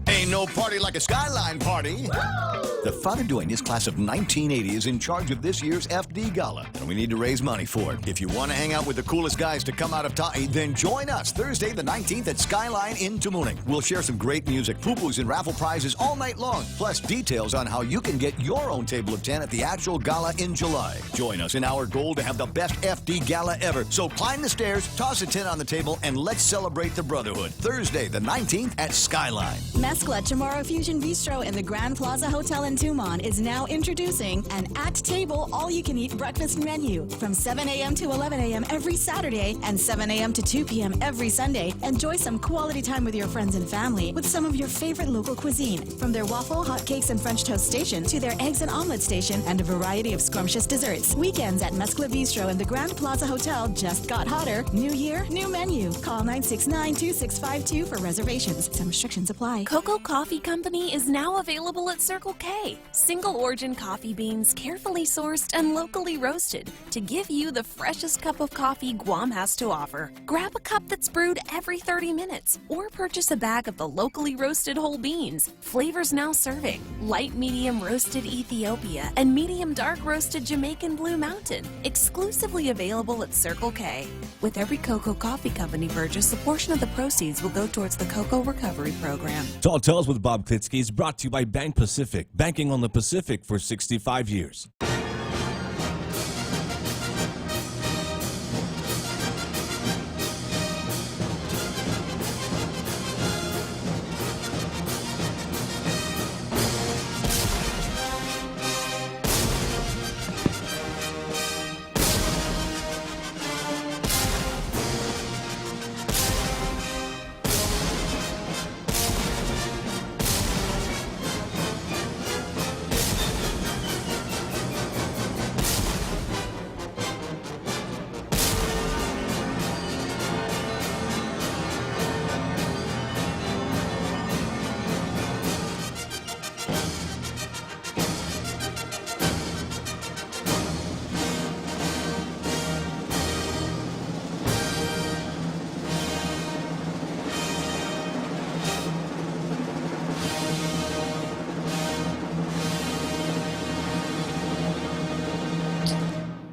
Ain't no party like a Skyline party. The Father Dueñas class of 1980 is in charge of this year's FD Gala, and we need to raise money for it. If you want to hang out with the coolest guys to come out of Ta'i, then join us Thursday the 19th at Skyline in Tamuning. We'll share some great music, poo-poos, and raffle prizes all night long, plus details on how you can get your own table of 10 at the actual gala in July. Join us in our goal to have the best FD Gala ever. So climb the stairs, toss a 10 on the table, and let's celebrate the brotherhood. Thursday the 19th at Skyline. Mescla Chamorro Fusion Bistro in the Grand Plaza Hotel in Tumon is now introducing an at-table all-you-can-eat breakfast menu. From 7 a.m. to 11 a.m. every Saturday and 7 a.m. to 2 p.m. every Sunday, enjoy some quality time with your friends and family with some of your favorite local cuisine. From their waffle, hotcakes, and French toast station to their eggs and omelet station and a variety of scrumptious desserts. Weekends at Mescla Bistro and the Grand Plaza Hotel just got hotter. New year, new menu. Call 969-2652 for reservations. Some restrictions apply. Cocoa Coffee Company is now available at Circle K. Single origin coffee beans carefully sourced and locally roasted to give you the freshest cup of coffee Guam has to offer. Grab a cup that's brewed every 30 minutes or purchase a bag of the locally roasted whole beans. Flavors now serving: light medium roasted Ethiopia and medium dark roasted Jamaican Blue Mountain. Exclusively available at Circle K. With every Cocoa Coffee Company purchase, a portion of the proceeds will go towards the Cocoa Recovery Program. Tall Tales with Bob Klitzkie is brought to you by Bank Pacific, banking on the Pacific for 65 years.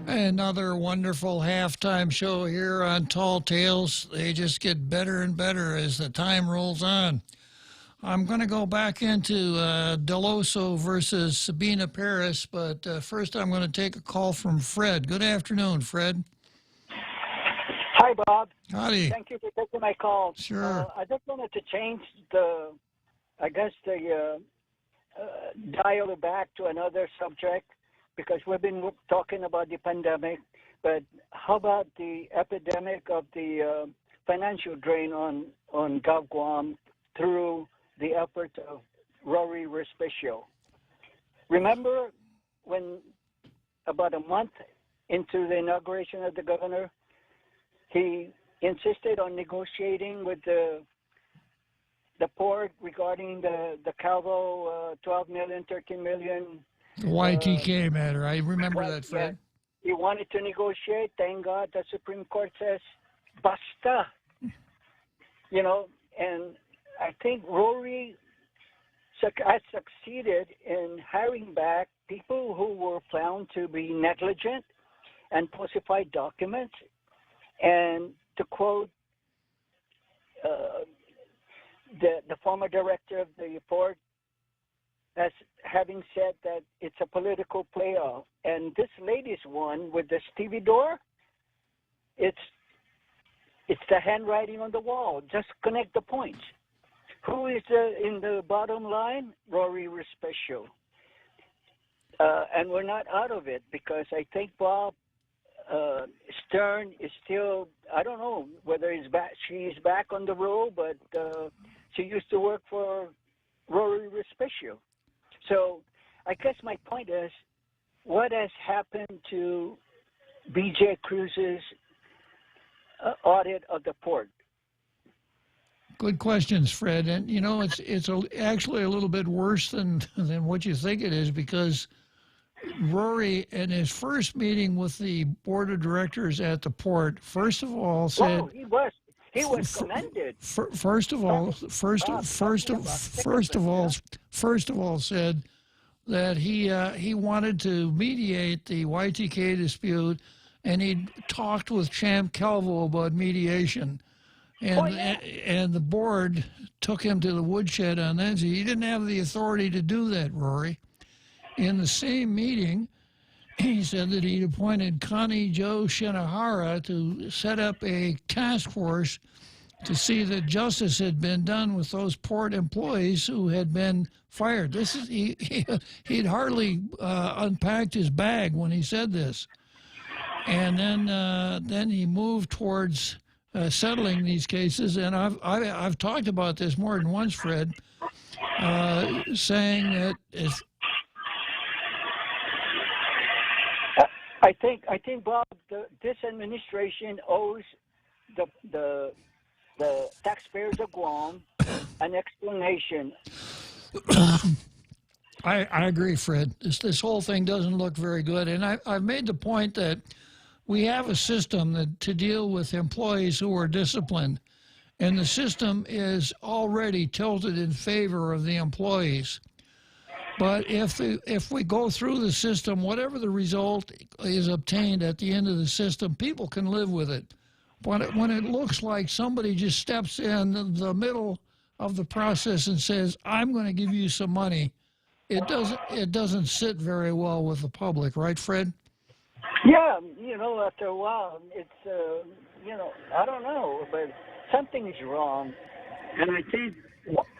Another wonderful halftime show here on Tall Tales. They just get better and better as the time rolls on. I'm going to go back into Deloso versus Sabina Paris, but first I'm going to take a call from Fred. Good afternoon, Fred. Hi, Bob. Howdy. Thank you for taking my call. Sure. I just wanted to change the dial it back to another subject, because we've been talking about the pandemic, but how about the epidemic of the financial drain on Gulf Guam through the efforts of Rory Respicio? Remember when about a month into the inauguration of the governor, he insisted on negotiating with the port regarding the Calvo 12 million, 13 million. The YTK matter. I remember that, Fred. He wanted to negotiate. Thank God the Supreme Court says, basta. You know, and I think Rory has succeeded in hiring back people who were found to be negligent and falsified documents. And to quote the former director of the port, as having said that it's a political playoff. And this latest one with the stevedore, it's the handwriting on the wall. Just connect the points. Who is in the bottom line? Rory Respicio. And we're not out of it, because I think Bob Stern is still, I don't know whether she's back on the roll, but she used to work for Rory Respicio. So I guess my point is, what has happened to B.J. Cruz's audit of the port? Good questions, Fred. And, you know, it's actually a little bit worse than what you think it is, because Rory, in his first meeting with the board of directors at the port, first of all said... Oh, he was commended. First of all said that he wanted to mediate the YTK dispute, and he talked with Champ Calvo about mediation, and the board took him to the woodshed on that. So he didn't have the authority to do that, Rory. In the same meeting, he said that he'd appointed Connie Joe Shinohara to set up a task force to see that justice had been done with those port employees who had been fired. He'd hardly unpacked his bag when he said this, and then he moved towards settling these cases. And I've talked about this more than once, Fred, saying that if I think, Bob, this administration owes the taxpayers of Guam an explanation. I agree, Fred. This whole thing doesn't look very good, and I've made the point that we have a system to deal with employees who are disciplined, and the system is already tilted in favor of the employees. But if we go through the system, whatever the result is obtained at the end of the system, people can live with it. But when it looks like somebody just steps in the middle of the process and says, "I'm going to give you some money," it doesn't sit very well with the public, right, Fred? Yeah, after a while, it's I don't know, but something is wrong, and I think.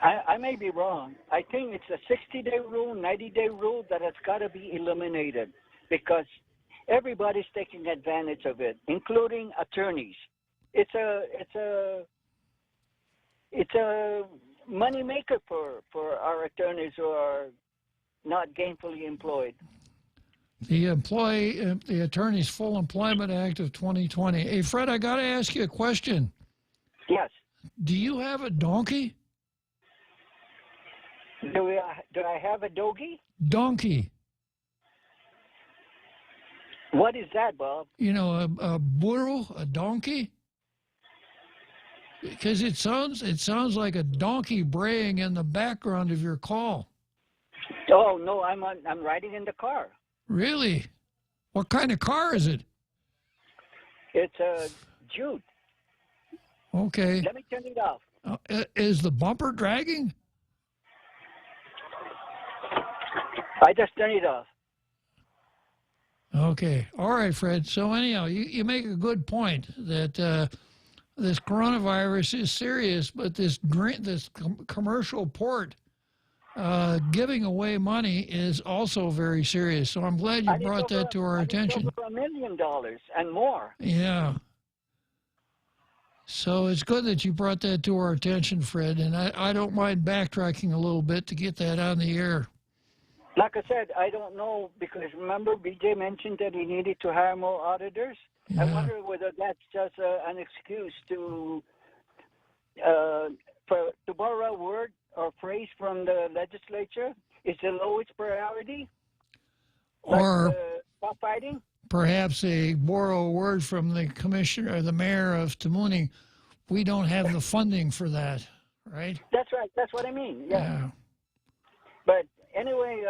I may be wrong. I think it's a 60-day rule, 90-day rule that has got to be eliminated because everybody's taking advantage of it, including attorneys. It's a money maker for our attorneys who are not gainfully employed. The Attorneys Full Employment Act of 2020. Hey, Fred, I got to ask you a question. Yes. Do you have a donkey? Do I have a doggy? Donkey. What is that, Bob? A burro, a donkey? Because it sounds like a donkey braying in the background of your call. Oh no, I'm riding in the car. Really? What kind of car is it? It's a Jude. Okay. Let me turn it off. Is the bumper dragging? I just turned it off. Okay. All right, Fred. So anyhow, you make a good point that this coronavirus is serious, but this commercial port giving away money is also very serious. So I'm glad you brought that to our attention. Over $1 million and more. Yeah. So it's good that you brought that to our attention, Fred, and I don't mind backtracking a little bit to get that on the air. Like I said, I don't know, because remember BJ mentioned that he needed to hire more auditors? Yeah. I wonder whether that's just an excuse to borrow a word or phrase from the legislature. Is the lowest priority? Or stop fighting? Perhaps borrow a word from the commissioner or the mayor of Tamuni. We don't have the funding for that, right? That's right. That's what I mean. Yeah. But anyway,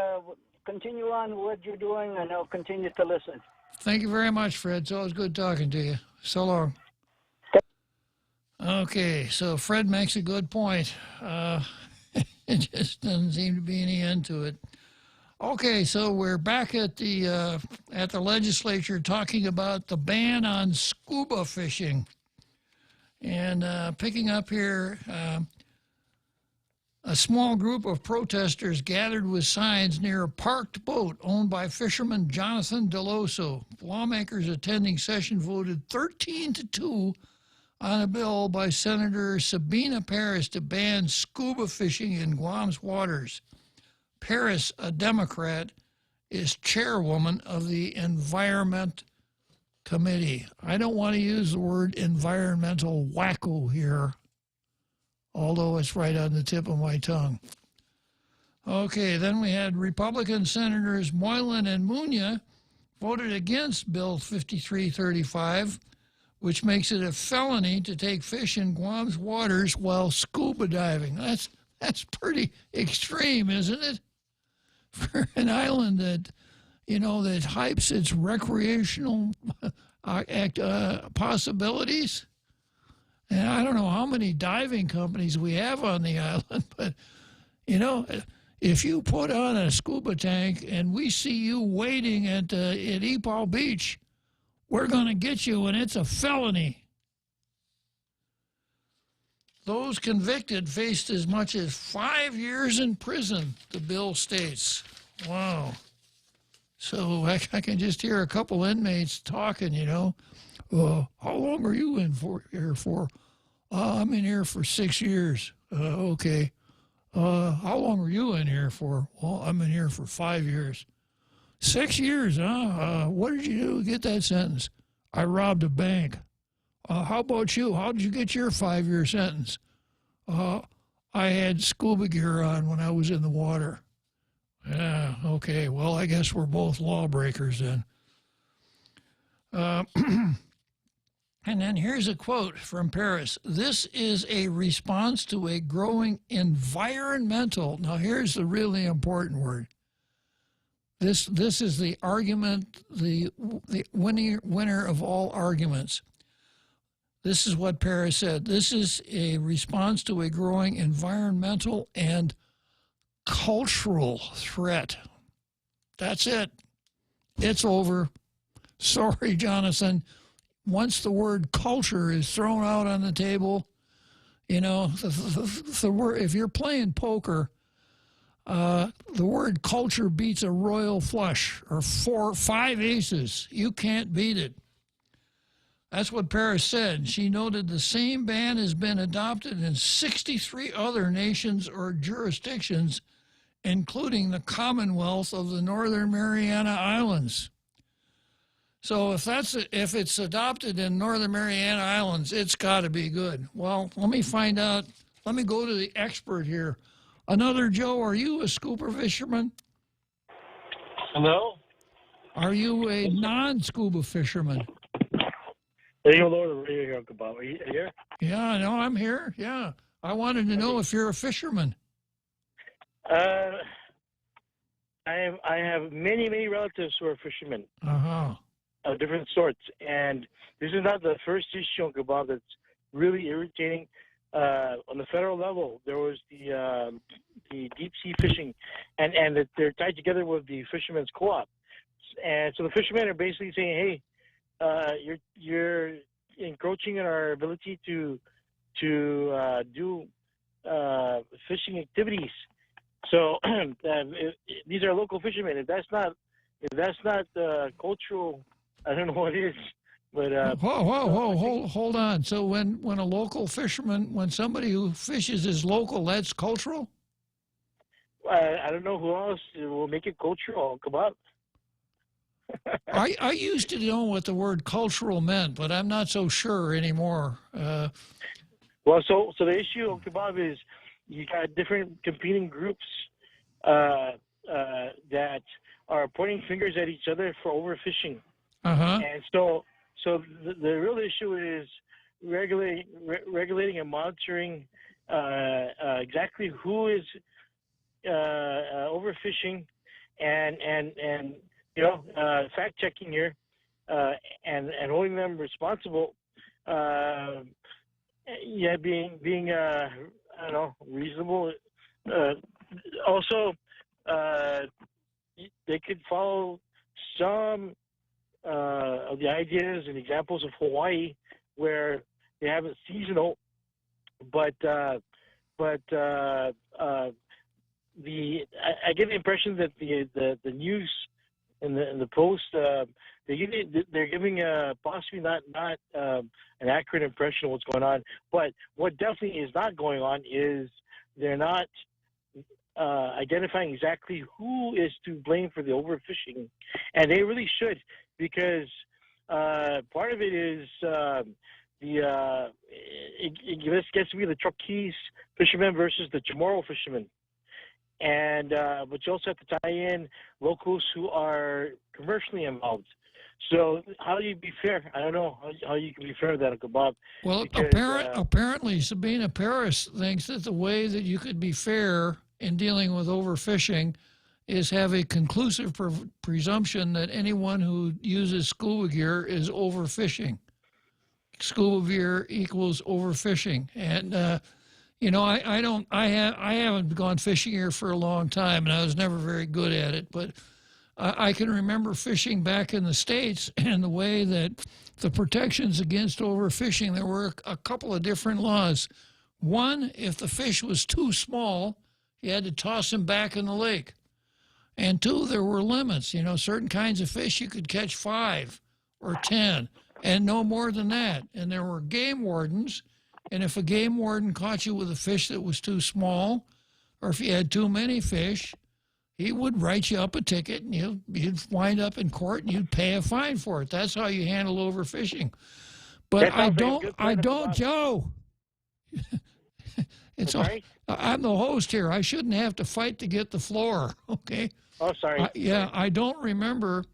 continue on what you're doing, and I'll continue to listen. Thank you very much, Fred. It's always good talking to you. So long. Okay, so Fred makes a good point. It just doesn't seem to be any end to it. Okay, so we're back at the legislature talking about the ban on scuba fishing. And picking up here, a small group of protesters gathered with signs near a parked boat owned by fisherman Jonathan Deloso. Lawmakers attending session voted 13-2 on a bill by Senator Sabina Paris to ban scuba fishing in Guam's waters. Paris, a Democrat, is chairwoman of the Environment Committee. I don't want to use the word environmental wacko here, although it's right on the tip of my tongue. Okay, then we had Republican Senators Moylan and Munya voted against Bill 5335, which makes it a felony to take fish in Guam's waters while scuba diving. That's pretty extreme, isn't it? For an island that, that hypes its recreational possibilities. And I don't know how many diving companies we have on the island, but, if you put on a scuba tank and we see you waiting at Epau Beach, we're going to get you, and it's a felony. those convicted faced as much as 5 years in prison, the bill states. Wow. So I can just hear a couple inmates talking, you know. How long are you here for? I'm in here for 6 years. Okay. How long are you in here for? Well, I'm in here for 5 years. 6 years, huh? What did you do to get that sentence? I robbed a bank. How about you? How did you get your 5-year sentence? I had scuba gear on when I was in the water. Yeah, okay. Well, I guess we're both lawbreakers then. And then here's a quote from Paris. This is a response to a growing environmental. Now, here's the really important word. This is the argument, the winner of all arguments. This is what Paris said. This is a response to a growing environmental and cultural threat. That's it. It's over. Sorry, Jonathan. Once the word culture is thrown out on the table, you know, the word, if you're playing poker, the word culture beats a royal flush or 4 or 5 aces. You can't beat it. That's what Paris said. She noted the same ban has been adopted in 63 other nations or jurisdictions, including the Commonwealth of the Northern Mariana Islands. So if it's adopted in Northern Mariana Islands, it's got to be good. Well, let me find out. Let me go to the expert here. Another Joe, are you a scuba fisherman? Hello? Are you a non-scuba fisherman? There you go, lower the radio here, Uncle Bob. Are you here? Yeah, no, I'm here. Yeah. I wanted to know if you're a fisherman. I have many relatives who are fishermen. Uh-huh. Of different sorts. And this is not the first issue, Uncle Bob, that's really irritating. On the federal level, there was the deep sea fishing, and that they're tied together with the fishermen's co-op. And so the fishermen are basically saying, hey, you're encroaching on our ability to do fishing activities. So these are local fishermen. If that's not cultural, I don't know what is. But hold on. So when a local fisherman, when somebody who fishes is local, that's cultural? I don't know who else will make it cultural. Come on. I used to know what the word cultural meant, but I'm not so sure anymore. Well, so the issue, Kebab, is you got different competing groups that are pointing fingers at each other for overfishing. Uh-huh. And so the real issue is regulating and monitoring exactly who is overfishing and you know, fact checking here and holding them responsible. Being I don't know, reasonable. Also, they could follow some of the ideas and examples of Hawaii, where they have it seasonal, but I get the impression that the news and the post they're giving possibly not an accurate impression of what's going on. But what definitely is not going on is they're not identifying exactly who is to blame for the overfishing, and they really should, because part of it is it gets to be the Truckee fishermen versus the Chamorro fishermen. And but you also have to tie in locals who are commercially involved. So how do you be fair? I don't know how you can be fair with that, Uncle Bob. Well, because, apparently Sabina Paris thinks that the way that you could be fair in dealing with overfishing is have a conclusive presumption that anyone who uses scuba gear is overfishing. Scuba gear equals overfishing, and you know, I haven't gone fishing here for a long time, and I was never very good at it. But I can remember fishing back in the States, and the way that the protections against overfishing, there were a couple of different laws. One, if the fish was too small, you had to toss him back in the lake. And two, there were limits. You know, certain kinds of fish you could catch 5 or 10 and no more than that. And there were game wardens. And if a game warden caught you with a fish that was too small, or if you had too many fish, he would write you up a ticket and you'd wind up in court and you'd pay a fine for it. That's how you handle overfishing. But I don't, Joe. I'm the host here. I shouldn't have to fight to get the floor, okay? Oh, sorry. I don't remember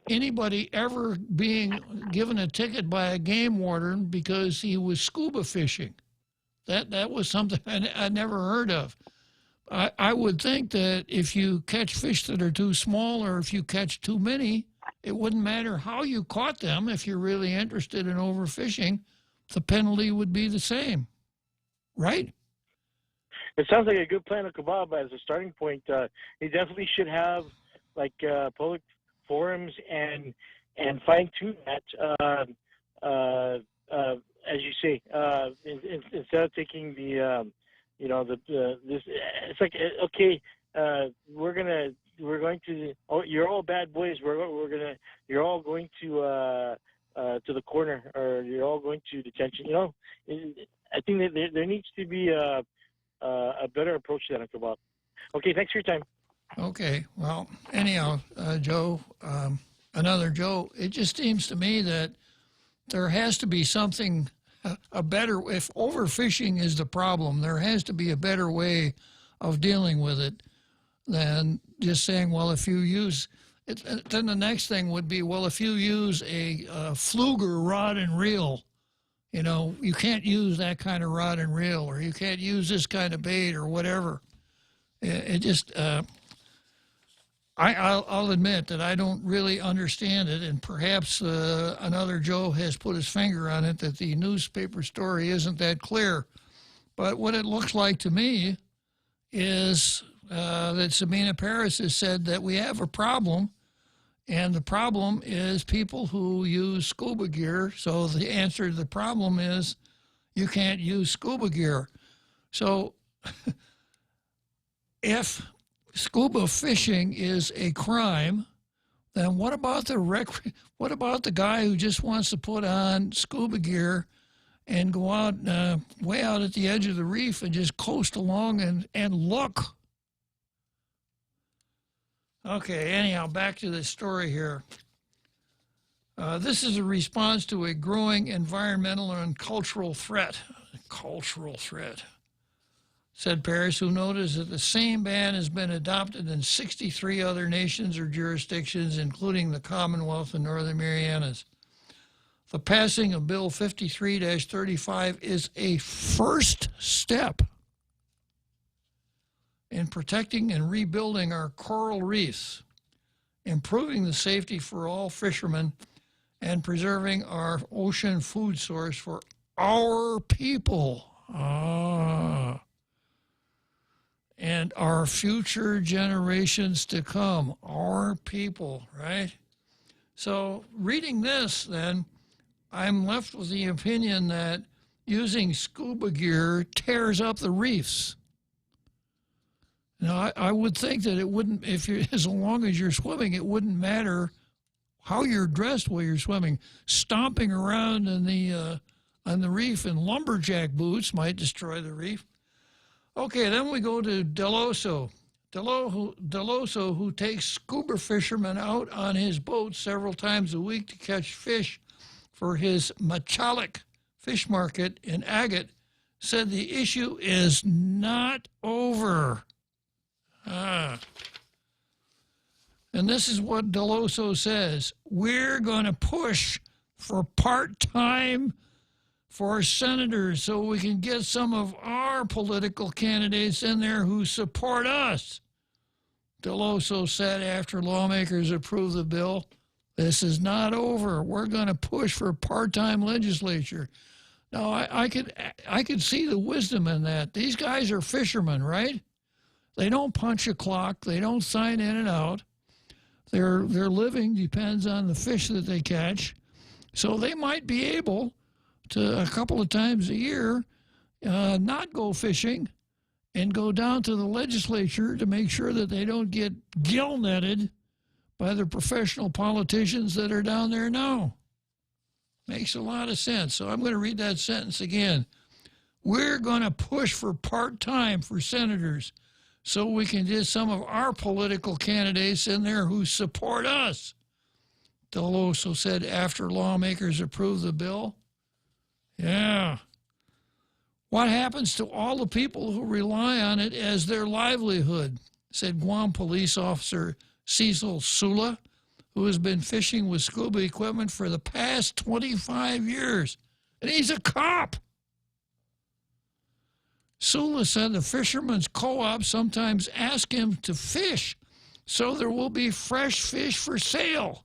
anybody ever being given a ticket by a game warden because he was scuba fishing. That was something I never heard of. I would think that if you catch fish that are too small or if you catch too many, it wouldn't matter how you caught them. If you're really interested in overfishing, the penalty would be the same, right? It sounds like a good plan of kebab as a starting point. They definitely should have like public forums and fine tune that as you say instead of taking the this it's like okay we're going to you're all bad boys you're all going to the corner or you're all going to detention. I think that there needs to be a better approach to that kebab. Okay, thanks for your time. Okay, well, anyhow, Joe, another Joe, it just seems to me that there has to be something, a better, if overfishing is the problem, there has to be a better way of dealing with it than just saying, well, if you use, then the next thing would be, well, if you use a Fluger rod and reel, you can't use that kind of rod and reel, or you can't use this kind of bait or whatever. It just, I'll admit that I don't really understand it, and perhaps another Joe has put his finger on it, that the newspaper story isn't that clear. But what it looks like to me is that Sabina Paris has said that we have a problem, and the problem is people who use scuba gear. So the answer to the problem is you can't use scuba gear. So if scuba fishing is a crime, then what about the guy who just wants to put on scuba gear and go out way out at the edge of the reef and just coast along and look? Okay, anyhow, back to the story here. This is a response to a growing environmental and cultural threat. Cultural threat. Said Paris, who noticed that the same ban has been adopted in 63 other nations or jurisdictions, including the Commonwealth and Northern Marianas. The passing of Bill 53-35 is a first step in protecting and rebuilding our coral reefs, improving the safety for all fishermen, and preserving our ocean food source for our people. And our future generations to come, our people, right? So reading this, then, I'm left with the opinion that using scuba gear tears up the reefs. Now, I would think that it wouldn't, as long as you're swimming, it wouldn't matter how you're dressed while you're swimming. Stomping around on the reef in lumberjack boots might destroy the reef. Okay, then we go to Deloso. Deloso, who takes scuba fishermen out on his boat several times a week to catch fish for his Machalik fish market in Agate, said the issue is not over. And this is what Deloso says. We're going to push for part-time for senators so we can get some of our political candidates in there who support us. Deloso said after lawmakers approved the bill, this is not over. We're going to push for part-time legislature. Now, I could see the wisdom in that. These guys are fishermen, right? They don't punch a clock. They don't sign in and out. Their living depends on the fish that they catch. So they might be able to, a couple of times a year, not go fishing and go down to the legislature to make sure that they don't get gill-netted by the professional politicians that are down there now. Makes a lot of sense. So I'm going to read that sentence again. We're going to push for part-time for senators so we can get some of our political candidates in there who support us. They'll also said after lawmakers approve the bill. Yeah. What happens to all the people who rely on it as their livelihood, said Guam police officer Cecil Sula, who has been fishing with scuba equipment for the past 25 years. And he's a cop. Sula said the fishermen's co-op sometimes ask him to fish so there will be fresh fish for sale.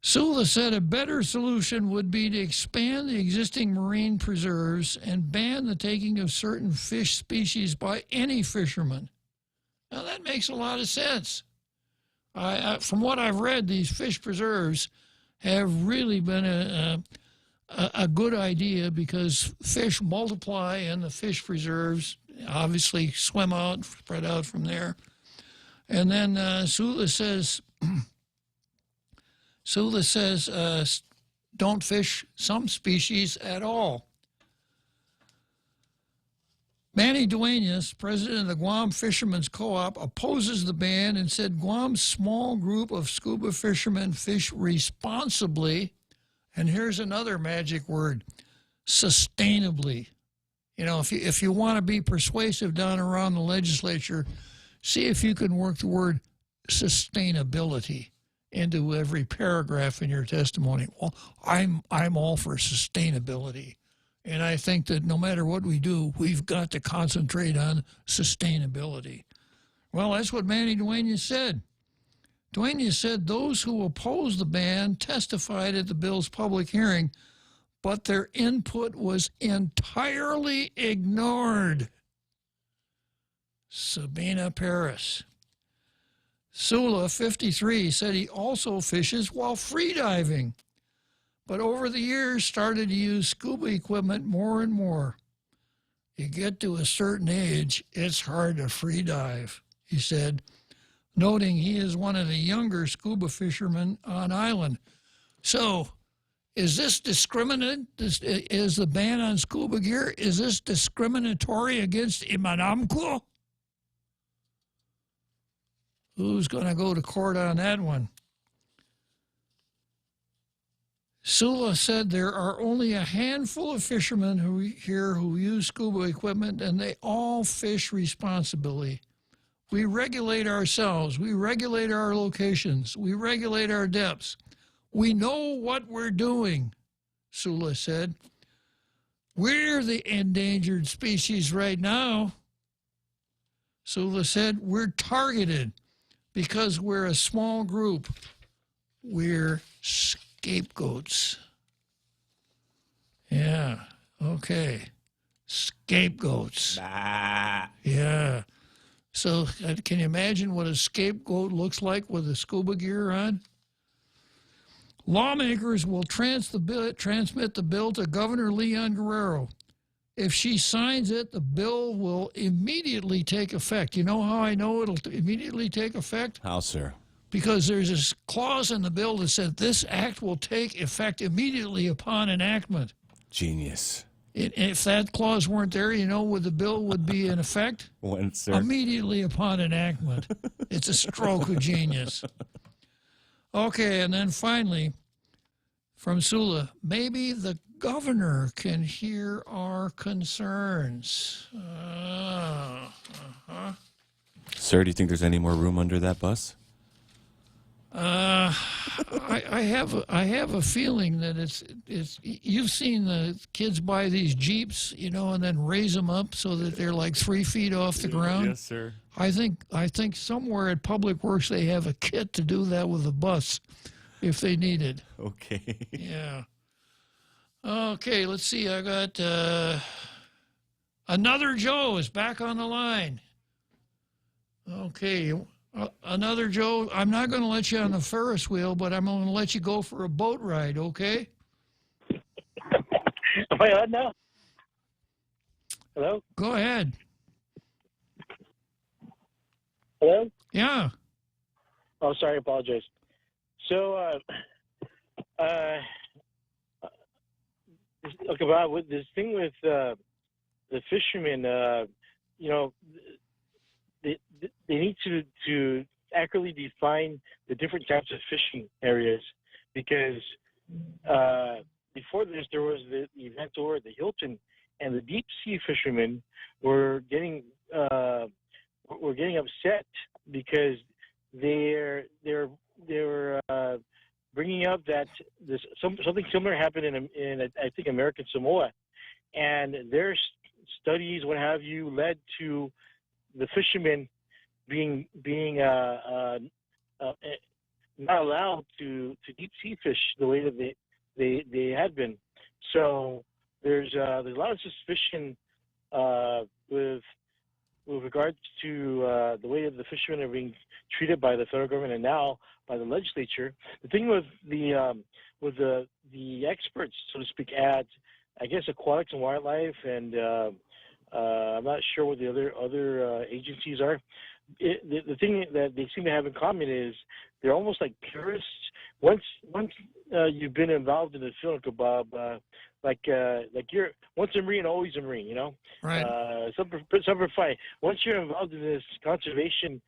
Sula said a better solution would be to expand the existing marine preserves and ban the taking of certain fish species by any fisherman. Now, that makes a lot of sense. From what I've read, these fish preserves have really been a good idea because fish multiply in the fish preserves, obviously swim out, spread out from there. And then Sula says don't fish some species at all. Manny Duenas, president of the Guam Fishermen's Co-op, opposes the ban and said Guam's small group of scuba fishermen fish responsibly, and here's another magic word, sustainably. You know, if you want to be persuasive down around the legislature, see if you can work the word sustainability into every paragraph in your testimony. Well, I'm all for sustainability. And I think that no matter what we do, we've got to concentrate on sustainability. Well, that's what Manny Duenas said. Duenas said those who oppose the ban testified at the bill's public hearing, but their input was entirely ignored. Sabina Paris. Sula, 53, said he also fishes while freediving, but over the years started to use scuba equipment more and more. You get to a certain age, it's hard to freedive, he said, noting he is one of the younger scuba fishermen on island. So, is this discriminant? Is the ban on scuba gear, is this discriminatory against Imanamco? Who's going to go to court on that one? Sula said there are only a handful of fishermen who use scuba equipment, and they all fish responsibly. We regulate ourselves. We regulate our locations. We regulate our depths. We know what we're doing, Sula said. We're the endangered species right now. Sula said we're targeted because we're a small group. We're scapegoats. Yeah, okay. Scapegoats. Yeah. So can you imagine what a scapegoat looks like with a scuba gear on? Lawmakers will transmit the bill to Governor Leon Guerrero. If she signs it, the bill will immediately take effect. You know how I know it'll immediately take effect? How, sir? Because there's this clause in the bill that says this act will take effect immediately upon enactment. Genius. If that clause weren't there, you know what the bill would be in effect? When, sir? Immediately upon enactment. It's a stroke of genius. Okay, and then finally, from Sula, maybe the governor can hear our concerns. Sir, do you think there's any more room under that bus? I have a feeling that it's you've seen the kids buy these Jeeps, you know, and then raise them up so that they're like 3 feet off the ground. Yes, sir. I think somewhere at Public Works they have a kit to do that with a bus if they need it. Okay. Yeah. Okay, let's see. I got another Joe is back on the line. Okay. Another Joe, I'm not going to let you on the Ferris wheel, but I'm going to let you go for a boat ride, okay? Am I on now? Hello? Go ahead. Hello? Yeah. Oh, sorry. I apologize. So, look about with this thing with the fishermen. You know, they need to accurately define the different types of fishing areas, because before this there was the event over at the Hilton, and the deep sea fishermen were getting upset because they're bringing up that something similar happened in I think American Samoa, and their studies, what have you, led to the fishermen being not allowed to deep sea fish the way that they had been. So there's a lot of suspicion with regards to the way that the fishermen are being treated by the federal government and now by the legislature. The thing with the experts, so to speak, at I guess Aquatics and Wildlife, and I'm not sure what the other agencies are. The thing that they seem to have in common is they're almost like purists. Once you've been involved in the field, kebab, like you're once a Marine, always a Marine, you know. Right. Some are fine. Once you're involved in this conservation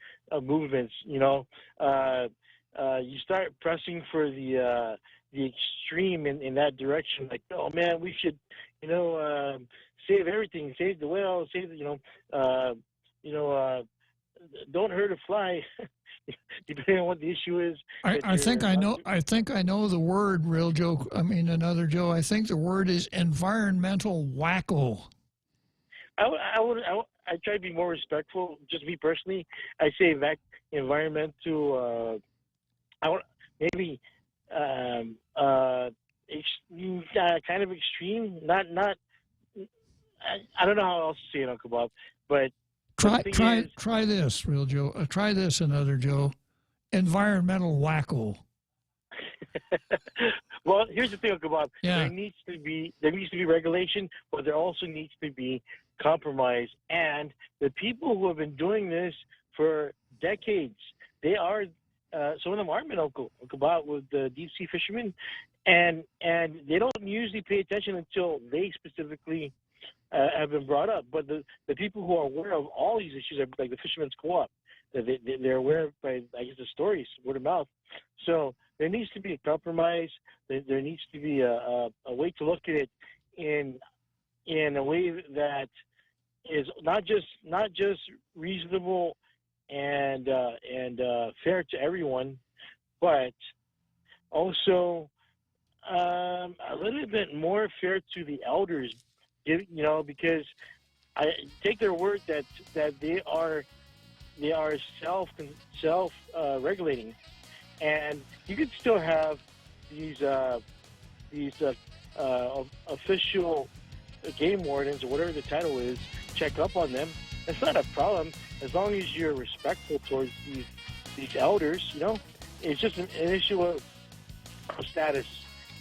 movements, you know, you start pressing for the extreme in that direction. Like, oh man, we should, you know, save everything, save the whale, save the, don't hurt a fly. Depending on what the issue is. I think I know the word, real Joe. I mean, another Joe. I think the word is environmental wacko. I try to be more respectful. Just me personally, I say environmental. Maybe kind of extreme. Not. I don't know how else to say it, Uncle Bob, but. Try this, real Joe. Try this, another Joe. Environmental wacko. Well, here's the thing, Uncle Bob. Yeah. There needs to be regulation, but there also needs to be compromise. And the people who have been doing this for decades, they are some of them are men, Uncle Bob, with the deep sea fishermen, and they don't usually pay attention until they specifically have been brought up. But the people who are aware of all these issues are like the Fishermen's Co-op. They're aware of, by, I guess, the stories, word of mouth. So there needs to be a compromise. There needs to be a way to look at it in a way that is not just reasonable and fair to everyone, but also a little bit more fair to the elders. You know, because I take their word that they are self regulating, and you could still have these official game wardens or whatever the title is check up on them. It's not a problem as long as you're respectful towards these elders. You know, it's just an issue of status.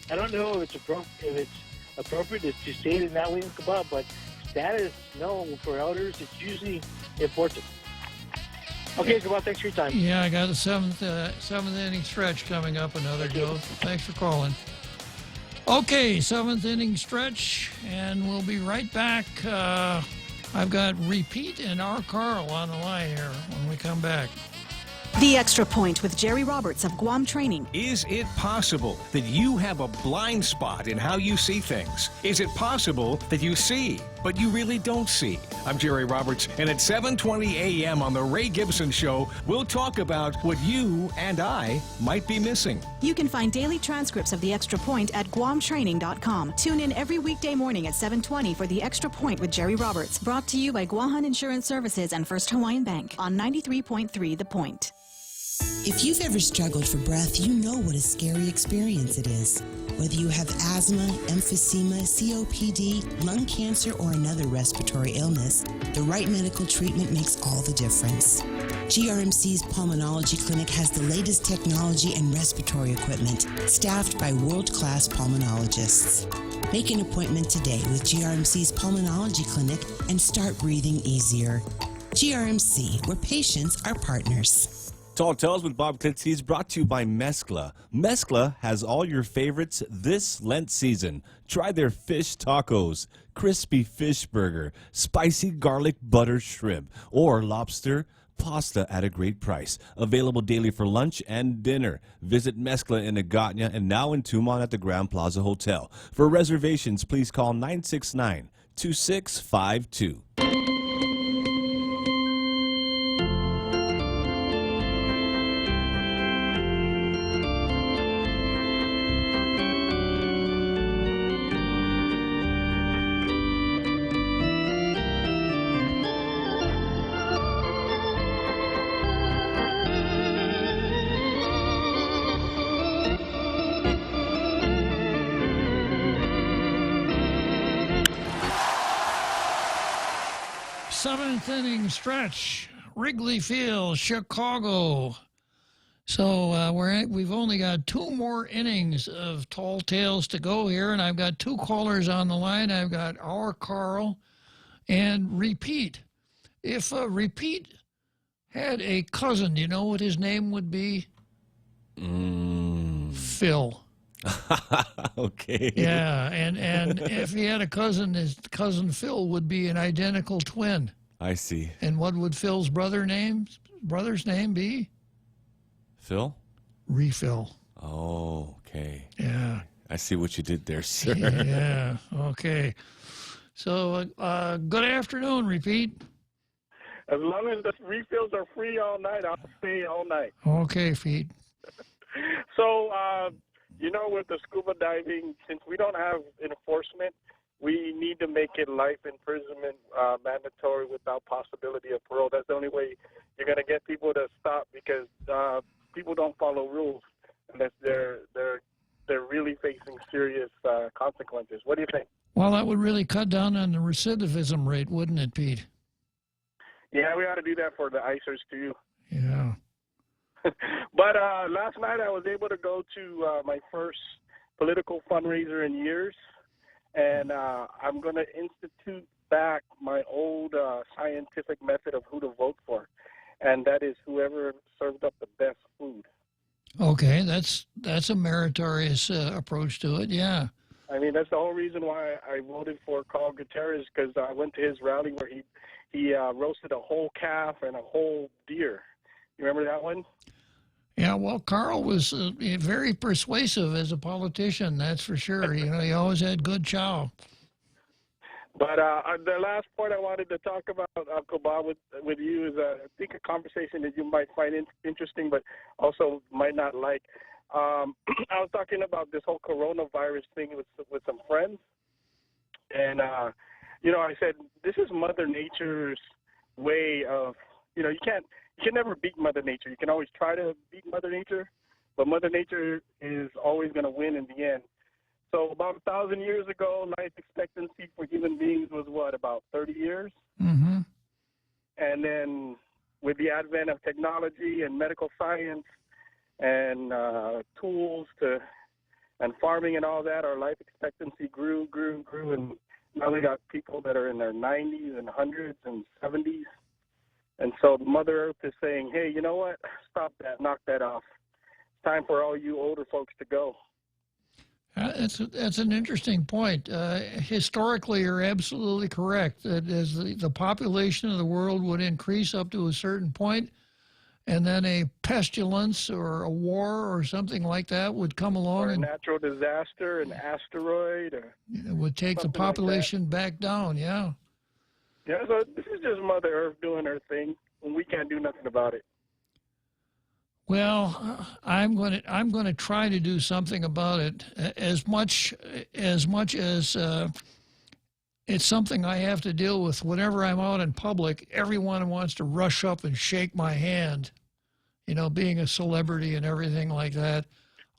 I don't know if it's appropriate to say it in that way, Bob, but status, no, for elders, it's usually important. Okay, Bob, thanks for your time. Yeah, I got a seventh inning stretch coming up, another Joe. Thanks for calling. Okay, seventh inning stretch, and we'll be right back. I've got Repeat and R. Carl on the line here when we come back. The Extra Point with Jerry Roberts of Guam Training. Is it possible that you have a blind spot in how you see things? Is it possible that you see, but you really don't see? I'm Jerry Roberts, and at 7:20 a.m. on The Ray Gibson Show, we'll talk about what you and I might be missing. You can find daily transcripts of The Extra Point at GuamTraining.com. Tune in every weekday morning at 7:20 for The Extra Point with Jerry Roberts. Brought to you by Guahan Insurance Services and First Hawaiian Bank on 93.3 The Point. If you've ever struggled for breath, you know what a scary experience it is. Whether you have asthma, emphysema, COPD, lung cancer, or another respiratory illness, the right medical treatment makes all the difference. GRMC's Pulmonology Clinic has the latest technology and respiratory equipment, staffed by world-class pulmonologists. Make an appointment today with GRMC's Pulmonology Clinic and start breathing easier. GRMC, where patients are partners. Tall Tales with Bob Klitzkie is brought to you by Mezcla. Mezcla has all your favorites this Lent season. Try their fish tacos, crispy fish burger, spicy garlic butter shrimp, or lobster pasta at a great price. Available daily for lunch and dinner. Visit Mezcla in Agotna and now in Tumon at the Grand Plaza Hotel. For reservations, please call 969-2652. Seventh inning stretch, Wrigley Field, Chicago. So we've only got 2 more innings of Tall Tales to go here, and I've got 2 callers on the line. I've got our Carl and Repeat. If Repeat had a cousin, you know what his name would be? Phil. Okay. Yeah, and if he had a cousin, his cousin Phil would be an identical twin. I see. And what would Phil's brother's name be? Phil? Refill. Oh, okay. Yeah. I see what you did there, sir. Yeah, okay. So, good afternoon, Repeat. As long as the refills are free all night, I'll stay all night. Okay, Pete. So, with the scuba diving, since we don't have enforcement, we need to make it life imprisonment mandatory without possibility of parole. That's the only way you're going to get people to stop, because people don't follow rules unless they're really facing serious consequences. What do you think? Well, that would really cut down on the recidivism rate, wouldn't it, Pete? Yeah, we ought to do that for the icers too. Yeah. But last night I was able to go to my first political fundraiser in years, and I'm going to institute back my old scientific method of who to vote for, and that is whoever served up the best food. Okay, that's a meritorious approach to it, yeah. I mean, that's the whole reason why I voted for Carl Gutierrez, because I went to his rally where he roasted a whole calf and a whole deer. You remember that one? Yeah, well, Carl was very persuasive as a politician, that's for sure. He always had good chow. But the last point I wanted to talk about, Uncle Bob, with you is, I think, a conversation that you might find interesting, but also might not like. I was talking about this whole coronavirus thing with some friends, and I said this is Mother Nature's way of, you can never beat Mother Nature. You can always try to beat Mother Nature, but Mother Nature is always going to win in the end. So about 1,000 years ago, life expectancy for human beings was what, about 30 years? Mm-hmm. And then with the advent of technology and medical science and tools and farming and all that, our life expectancy grew, and now we got people that are in their 90s and 100s and 70s. And so Mother Earth is saying, hey, you know what? Stop that. Knock that off. It's time for all you older folks to go. That's an interesting point. Historically, you're absolutely correct that as the population of the world would increase up to a certain point, and then a pestilence or a war or something like that would come along. Or a natural disaster, an asteroid. It would take the population back down, yeah. Yeah, so this is just Mother Earth doing her thing, and we can't do nothing about it. Well, I'm going to try to do something about it. As much as it's something I have to deal with whenever I'm out in public. Everyone wants to rush up and shake my hand. Being a celebrity and everything like that.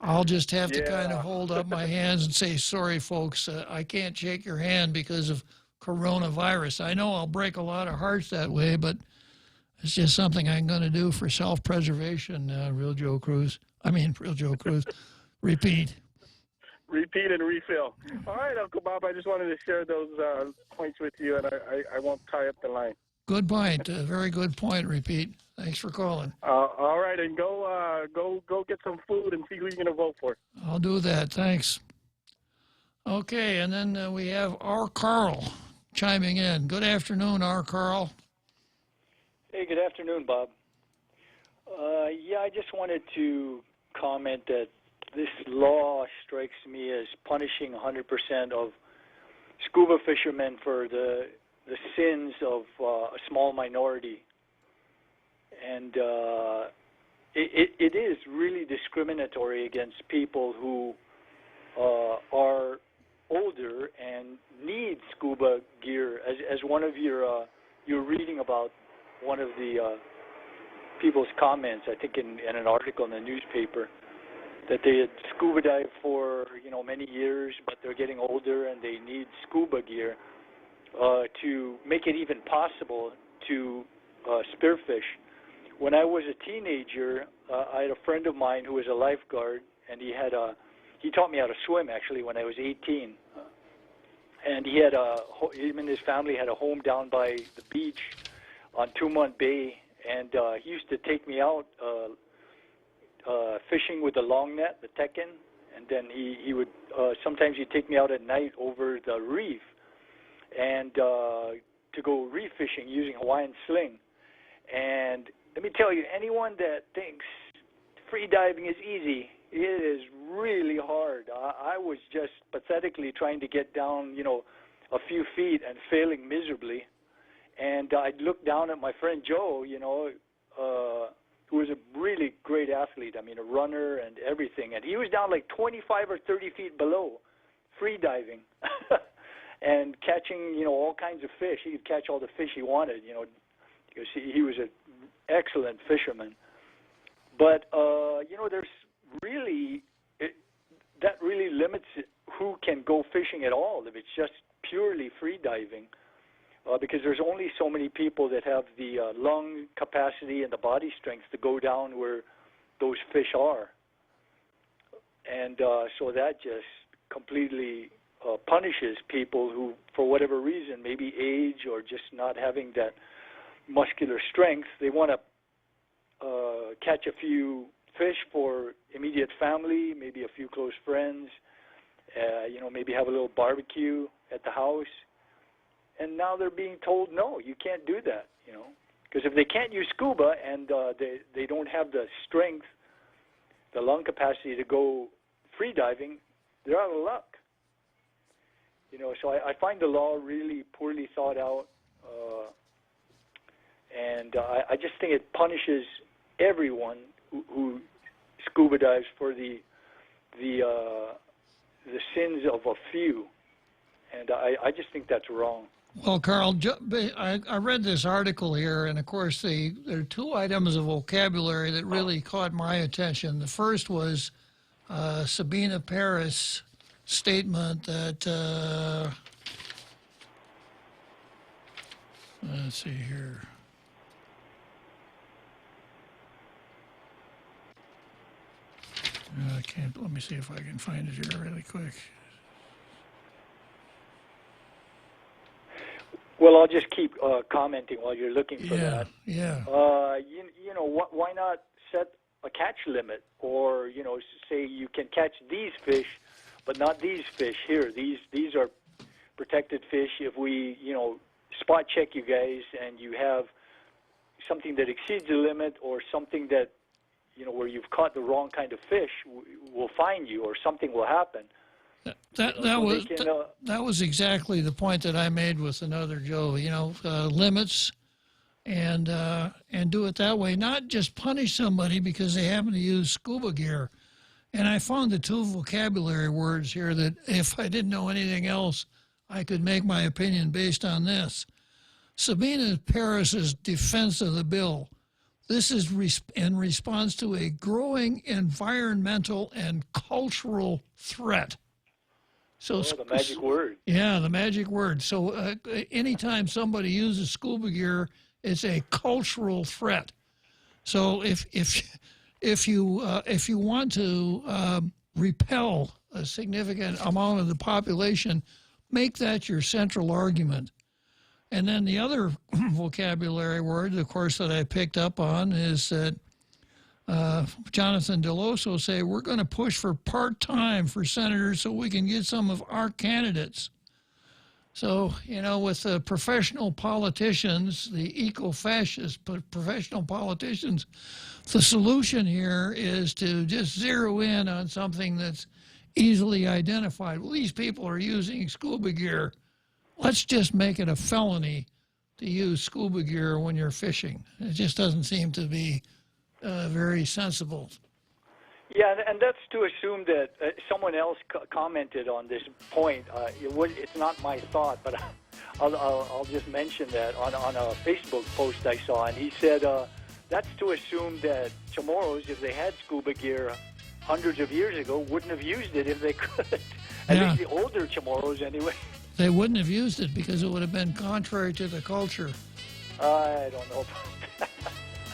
I'll just have to kind of hold up my hands and say, sorry, folks, I can't shake your hand because of coronavirus. I know I'll break a lot of hearts that way, but it's just something I'm going to do for self-preservation, Real Joe Cruz. Repeat. repeat and refill. All right, Uncle Bob, I just wanted to share those points with you, and I won't tie up the line. Good point. Very good point, Repeat. Thanks for calling. All right, and go get some food and see who you're going to vote for. I'll do that. Thanks. Okay, and then we have our Carl chiming in. Good afternoon, our Carl. Hey, good afternoon, Bob. Yeah, I just wanted to comment that this law strikes me as punishing 100% of scuba fishermen for the sins of a small minority. And it is really discriminatory against people who are older and need scuba gear. As one of your you're reading about one of the people's comments, I think in an article in the newspaper, that they had scuba dived for many years, but they're getting older and they need scuba gear to make it even possible to spearfish. When I was a teenager, I had a friend of mine who was a lifeguard, and he taught me how to swim actually when I was 18. And him and his family had a home down by the beach on Tumont Bay, and he used to take me out fishing with the long net, the Tekken, and then he would sometimes he'd take me out at night over the reef and to go reef fishing using Hawaiian sling. And let me tell you, anyone that thinks free diving is easy, it is really hard. I was just pathetically trying to get down, a few feet and failing miserably. And I'd look down at my friend Joe, who was a really great athlete, a runner and everything. And he was down like 25 or 30 feet below, free diving, and catching, all kinds of fish. He could catch all the fish he wanted, because he was an excellent fisherman. But, there's really, that really limits who can go fishing at all if it's just purely free diving. Because there's only so many people that have the lung capacity and the body strength to go down where those fish are. And so that just completely punishes people who, for whatever reason, maybe age or just not having that muscular strength, they want to catch a few fish for immediate family, maybe a few close friends, maybe have a little barbecue at the house. And now they're being told, no, you can't do that, because if they can't use scuba and they don't have the strength, the lung capacity to go free diving, they're out of luck. So I find the law really poorly thought out, and I just think it punishes everyone who scuba dives for the sins of a few, and I just think that's wrong. Well, Carl, I read this article here, and of course there are two items of vocabulary that really caught my attention. The first was Sabina Paris' statement that, let's see here. I can't, let me see if I can find it here really quick. Well, I'll just keep commenting while you're looking for that. Yeah. Why not set a catch limit, or say you can catch these fish, but not these fish here. These are protected fish. If we spot check you guys and you have something that exceeds the limit, or something that where you've caught the wrong kind of fish, we'll fine you, or something will happen. That was exactly the point that I made with another Joe. Limits, and do it that way. Not just punish somebody because they happen to use scuba gear. And I found the two vocabulary words here that, if I didn't know anything else, I could make my opinion based on this. Sabina Paris's defense of the bill. This is in response to a growing environmental and cultural threat. So the magic word. Yeah, the magic word. So anytime somebody uses scuba gear, it's a cultural threat. So if you want to repel a significant amount of the population, make that your central argument. And then the other vocabulary word, of course, that I picked up on is that Jonathan Deloso say, we're going to push for part-time for senators so we can get some of our candidates. So, you know, with the professional politicians, the eco-fascist professional politicians, the solution here is to just zero in on something that's easily identified. Well, these people are using scuba gear. Let's just make it a felony to use scuba gear when you're fishing. It just doesn't seem to be very sensible. Yeah, and that's to assume that someone else commented on this point. It's not my thought, but I'll just mention that on a Facebook post I saw, and he said that's to assume that Chamorros, if they had scuba gear hundreds of years ago, wouldn't have used it if they could. At least the older Chamorros, anyway. They wouldn't have used it because it would have been contrary to the culture. I don't know about that.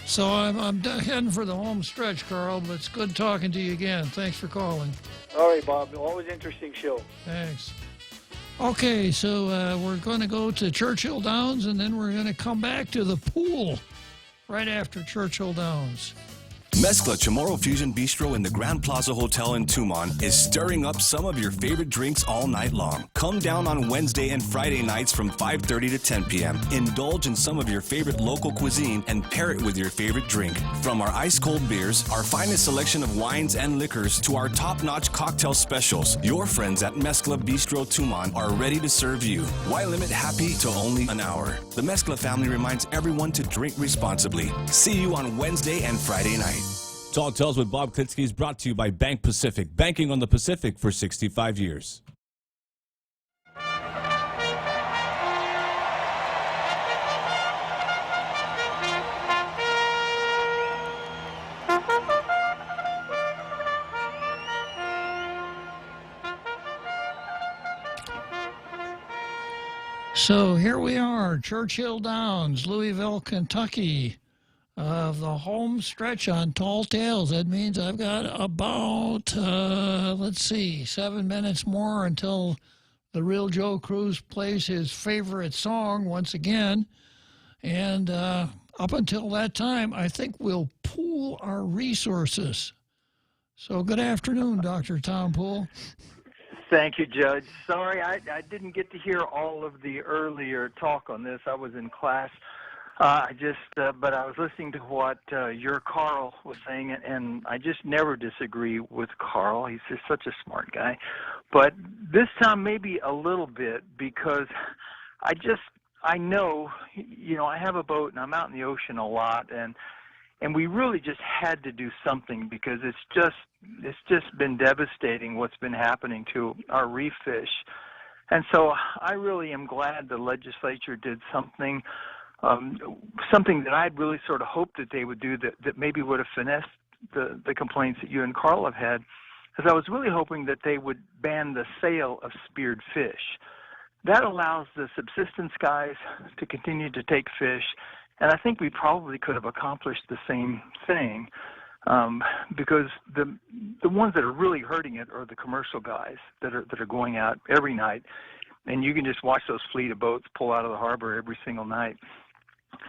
So I'm heading for the home stretch, Carl, but it's good talking to you again. Thanks for calling. All right, Bob. Always interesting show. Thanks. Okay, so we're going to go to Churchill Downs, and then we're going to come back to the pool right after Churchill Downs. Mezcla Chamorro Fusion Bistro in the Grand Plaza Hotel in Tumon is stirring up some of your favorite drinks all night long. Come down on Wednesday and Friday nights from 5:30 to 10 p.m. Indulge in some of your favorite local cuisine and pair it with your favorite drink. From our ice-cold beers, our finest selection of wines and liquors, to our top-notch cocktail specials, your friends at Mezcla Bistro Tumon are ready to serve you. Why limit happy to only an hour? The Mezcla family reminds everyone to drink responsibly. See you on Wednesday and Friday night. Tall Tales with Bob Klitzkie is brought to you by Bank Pacific, banking on the Pacific for 65 years. So here we are, Churchill Downs, Louisville, Kentucky. Of the home stretch on Tall Tales. That means I've got about, 7 minutes more until the real Joe Cruz plays his favorite song once again. And up until that time, I think we'll pool our resources. So good afternoon, Dr. Tom Poole. Thank you, Judge. Sorry, I didn't get to hear all of the earlier talk on this. I was in class. But I was listening to what your Carl was saying, and I just never disagree with Carl. He's just such a smart guy. But this time maybe a little bit, because I know, I have a boat and I'm out in the ocean a lot, and we really just had to do something, because it's just been devastating what's been happening to our reef fish. And so I really am glad the legislature did something that I'd really sort of hoped that they would do, that maybe would have finessed the complaints that you and Carl have had, because I was really hoping that they would ban the sale of speared fish. That allows the subsistence guys to continue to take fish, and I think we probably could have accomplished the same thing, because the ones that are really hurting it are the commercial guys that are going out every night, and you can just watch those fleet of boats pull out of the harbor every single night.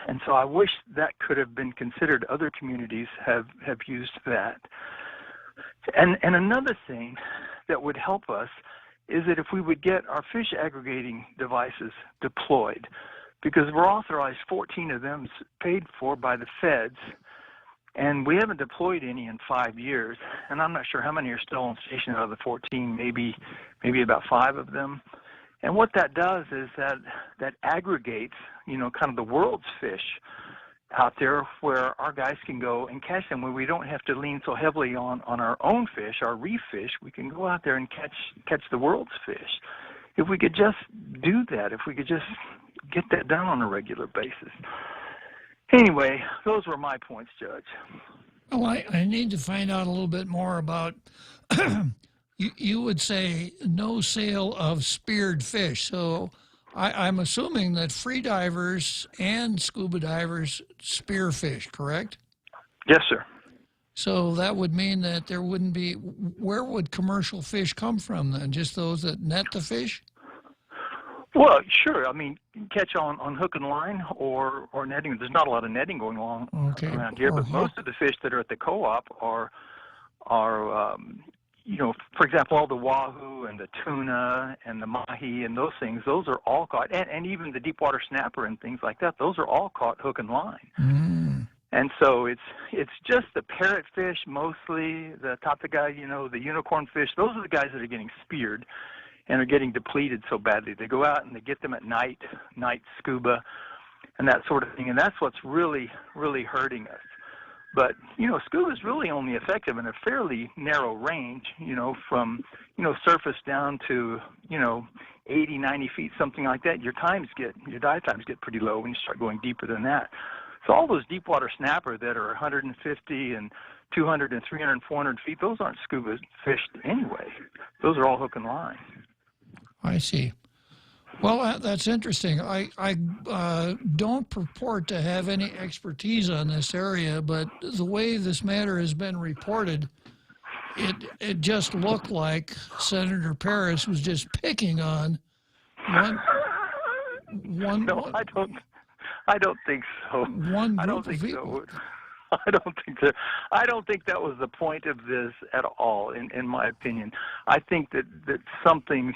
And so I wish that could have been considered. Other communities have used that. And another thing that would help us is that if we would get our fish aggregating devices deployed, because we're authorized 14 of them paid for by the feds, and we haven't deployed any in 5 years, and I'm not sure how many are still on station out of the 14, maybe about 5 of them. And what that does is that aggregates, kind of the world's fish out there, where our guys can go and catch them, where we don't have to lean so heavily on our own fish, our reef fish. We can go out there and catch the world's fish. If we could just do that, if we could just get that done on a regular basis. Anyway, those were my points, Judge. Well, I need to find out a little bit more about You would say no sale of speared fish. So I'm assuming that free divers and scuba divers spear fish, correct? Yes, sir. So that would mean that there wouldn't be. Where would commercial fish come from then? Just those that net the fish? Well, sure. I mean, you can catch on hook and line or netting. There's not a lot of netting going on around here, but most of the fish that are at the co-op are for example, all the wahoo and the tuna and the mahi and those things. Those are all caught, and even the deep water snapper and things like that. Those are all caught hook and line. And so it's just the parrotfish mostly, the tapagai, the unicorn fish. Those are the guys that are getting speared and are getting depleted so badly. They go out and they get them at night scuba, and that sort of thing. And that's what's really, really hurting us. But, scuba is really only effective in a fairly narrow range, from, surface down to, 80, 90 feet, something like that. Your dive times get pretty low when you start going deeper than that. So all those deep water snapper that are 150 and 200 and 300 and 400 feet, those aren't scuba fish anyway. Those are all hook and line. I see. Well, that's interesting. I don't purport to have any expertise on this area, but the way this matter has been reported, it just looked like Senator Paris was just picking on one. No, I don't think so. One group of people. I don't think that was the point of this at all, in my opinion. I think that something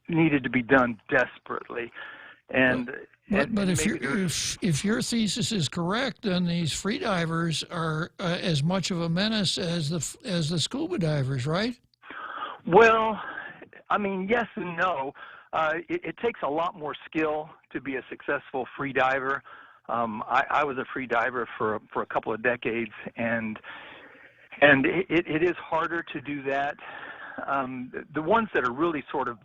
needed to be done desperately, but if your thesis is correct, then these free divers are as much of a menace as the scuba divers, right? Well, I mean, yes and no. It takes a lot more skill to be a successful free diver. I was a free diver for a couple of decades, and it is harder to do that. The ones that are really sort of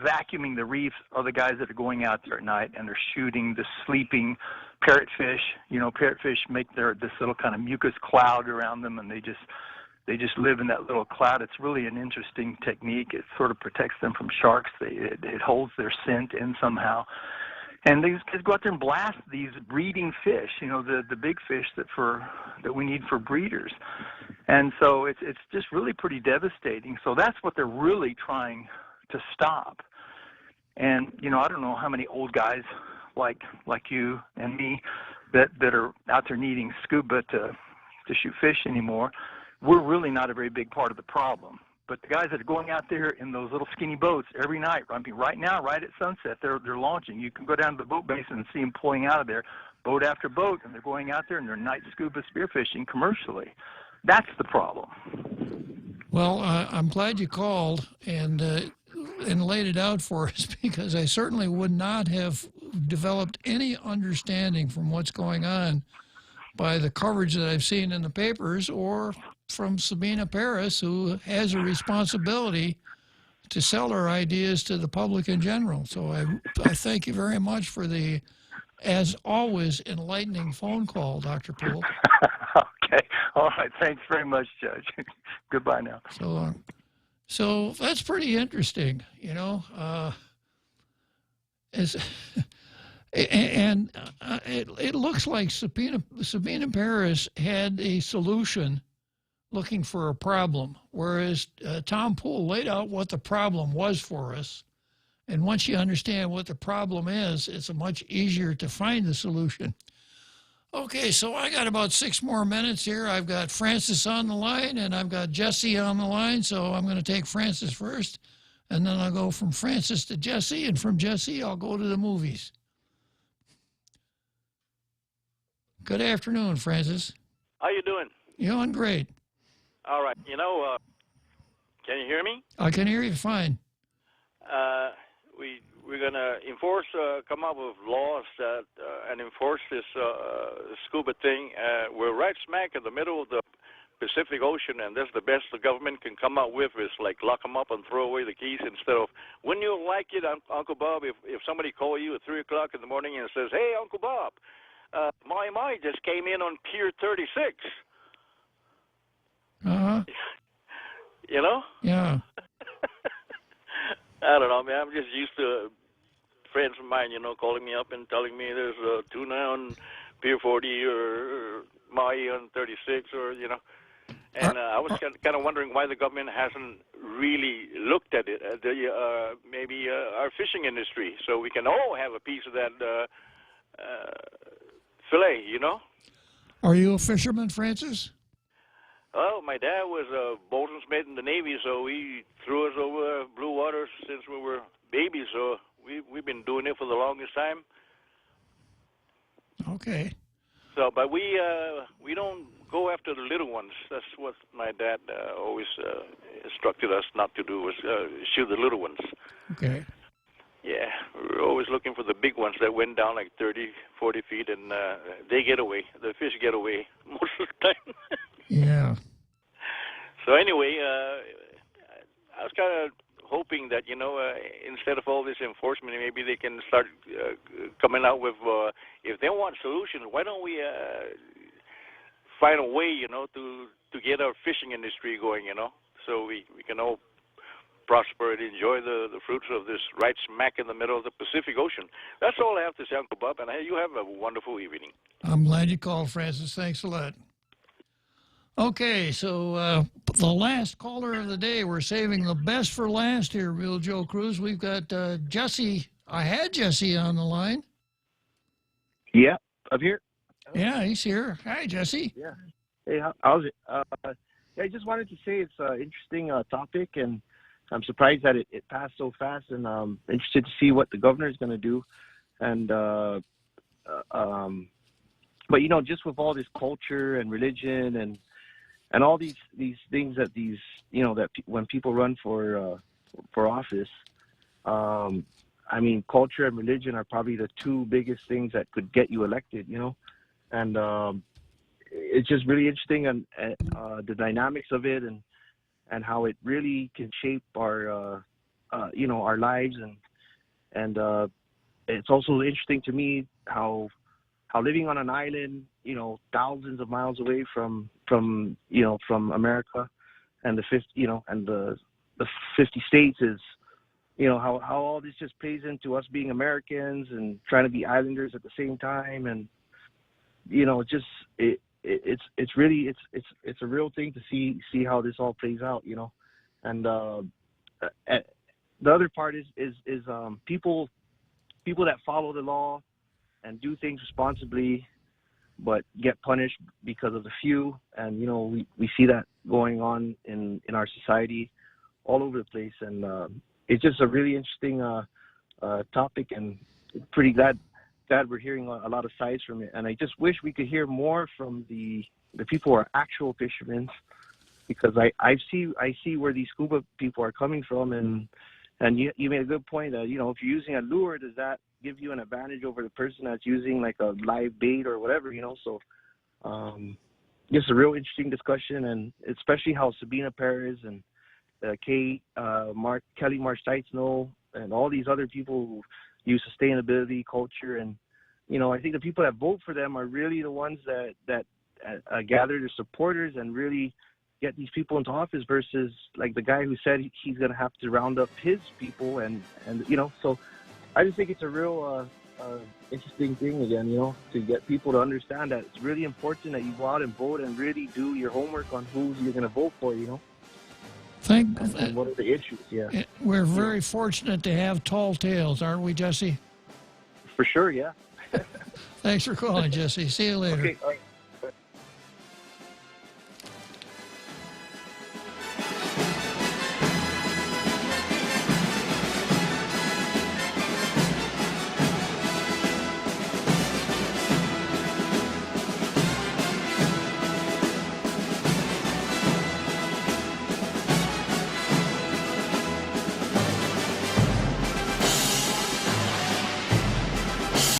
vacuuming the reefs are the guys that are going out there at night and they're shooting the sleeping parrotfish. Parrotfish make this little kind of mucus cloud around them, and they just live in that little cloud. It's really an interesting technique. It sort of protects them from sharks. It holds their scent in somehow. And these guys go out there and blast these breeding fish, the big fish that we need for breeders. And so it's just really pretty devastating. So that's what they're really trying to stop. And, I don't know how many old guys like you and me that are out there needing scuba to shoot fish anymore. We're really not a very big part of the problem. But the guys that are going out there in those little skinny boats every night, I mean, right now, right at sunset, they're launching. You can go down to the boat basin and see them pulling out of there, boat after boat, and they're going out there and they're night scuba spearfishing commercially. That's the problem. Well, I'm glad you called and laid it out for us, because I certainly would not have developed any understanding from what's going on by the coverage that I've seen in the papers or from Sabina Paris, who has a responsibility to sell her ideas to the public in general. So I thank you very much for the, as always, enlightening phone call, Dr. Poole. Okay. All right. Thanks very much, Judge. Goodbye now. So long. So that's pretty interesting, it looks like Sabina Paris had a solution looking for a problem, whereas Tom Poole laid out what the problem was for us. And once you understand what the problem is, it's much easier to find the solution. Okay, so I got about 6 more minutes here. I've got Francis on the line, and I've got Jesse on the line, so I'm going to take Francis first, and then I'll go from Francis to Jesse, and from Jesse, I'll go to the movies. Good afternoon, Francis. How you doing? You doing great. All right. Can you hear me? I can hear you fine. We're gonna come up with laws that and enforce this scuba thing. We're right smack in the middle of the Pacific Ocean, and that's the best the government can come up with is like lock them up and throw away the keys instead of. Wouldn't you like it, Uncle Bob, if somebody called you at 3 o'clock in the morning and says, "Hey, Uncle Bob, my just came in on Pier 36." Uh-huh. Yeah. I don't know, man. I'm just used to friends of mine, calling me up and telling me there's a tuna on Pier 40 or Maui on 36, or And I was kind of wondering why the government hasn't really looked at it, maybe our fishing industry, so we can all have a piece of that fillet, Are you a fisherman, Francis? Well, my dad was a boatswain's mate in the Navy, so he threw us over blue waters since we were babies, so we've been doing it for the longest time. Okay. So, but we don't go after the little ones. That's what my dad always instructed us not to do, was shoot the little ones. Okay. Yeah, we're always looking for the big ones that went down like 30, 40 feet, and they get away. The fish get away most of the time. Yeah. So anyway, I was kind of hoping that, instead of all this enforcement, maybe they can start coming out with, if they want solutions, why don't we find a way, to get our fishing industry going, so we can all prosper and enjoy the fruits of this right smack in the middle of the Pacific Ocean. That's all I have to say, Uncle Bob, and you have a wonderful evening. I'm glad you called, Francis. Thanks a lot. Okay, so the last caller of the day, we're saving the best for last here, Real Joe Cruz. We've got Jesse. I had Jesse on the line. Yeah, I'm here. Yeah, he's here. Hi, Jesse. Yeah. Hey, how's it? I just wanted to say it's an interesting topic, and I'm surprised that it passed so fast, and I'm interested to see what the governor is going to do. And but just with all this culture and religion and all these things that when people run for office, I mean, culture and religion are probably the two biggest things that could get you elected, and it's just really interesting, and the dynamics of it, and how it really can shape our our lives, and it's also interesting to me how living on an island, thousands of miles away from America and the 50 states is, how all this just plays into us being Americans and trying to be islanders at the same time, and it's really a real thing to see how this all plays out, and the other part is people that follow the law and do things responsibly, but get punished because of the few. And, we see that going on in our society all over the place. And it's just a really interesting topic, and pretty glad we're hearing a lot of sides from it. And I just wish we could hear more from the people who are actual fishermen, because I see where these scuba people are coming from. And you made a good point that, if you're using a lure, does that give you an advantage over the person that's using like a live bait or whatever, So just a real interesting discussion, and especially how Sabina Perez and Kelly March-Teitzno and all these other people who use sustainability, culture, and, I think the people that vote for them are really the ones that gather their supporters and really get these people into office, versus like the guy who said he's going to have to round up his people, and so I just think it's a real interesting thing again, to get people to understand that it's really important that you go out and vote and really do your homework on who you're going to vote for, and what are the issues. Yeah, we're very fortunate to have tall tales, aren't we, Jesse? For sure, yeah. Thanks for calling, Jesse. See you later. Okay, all right.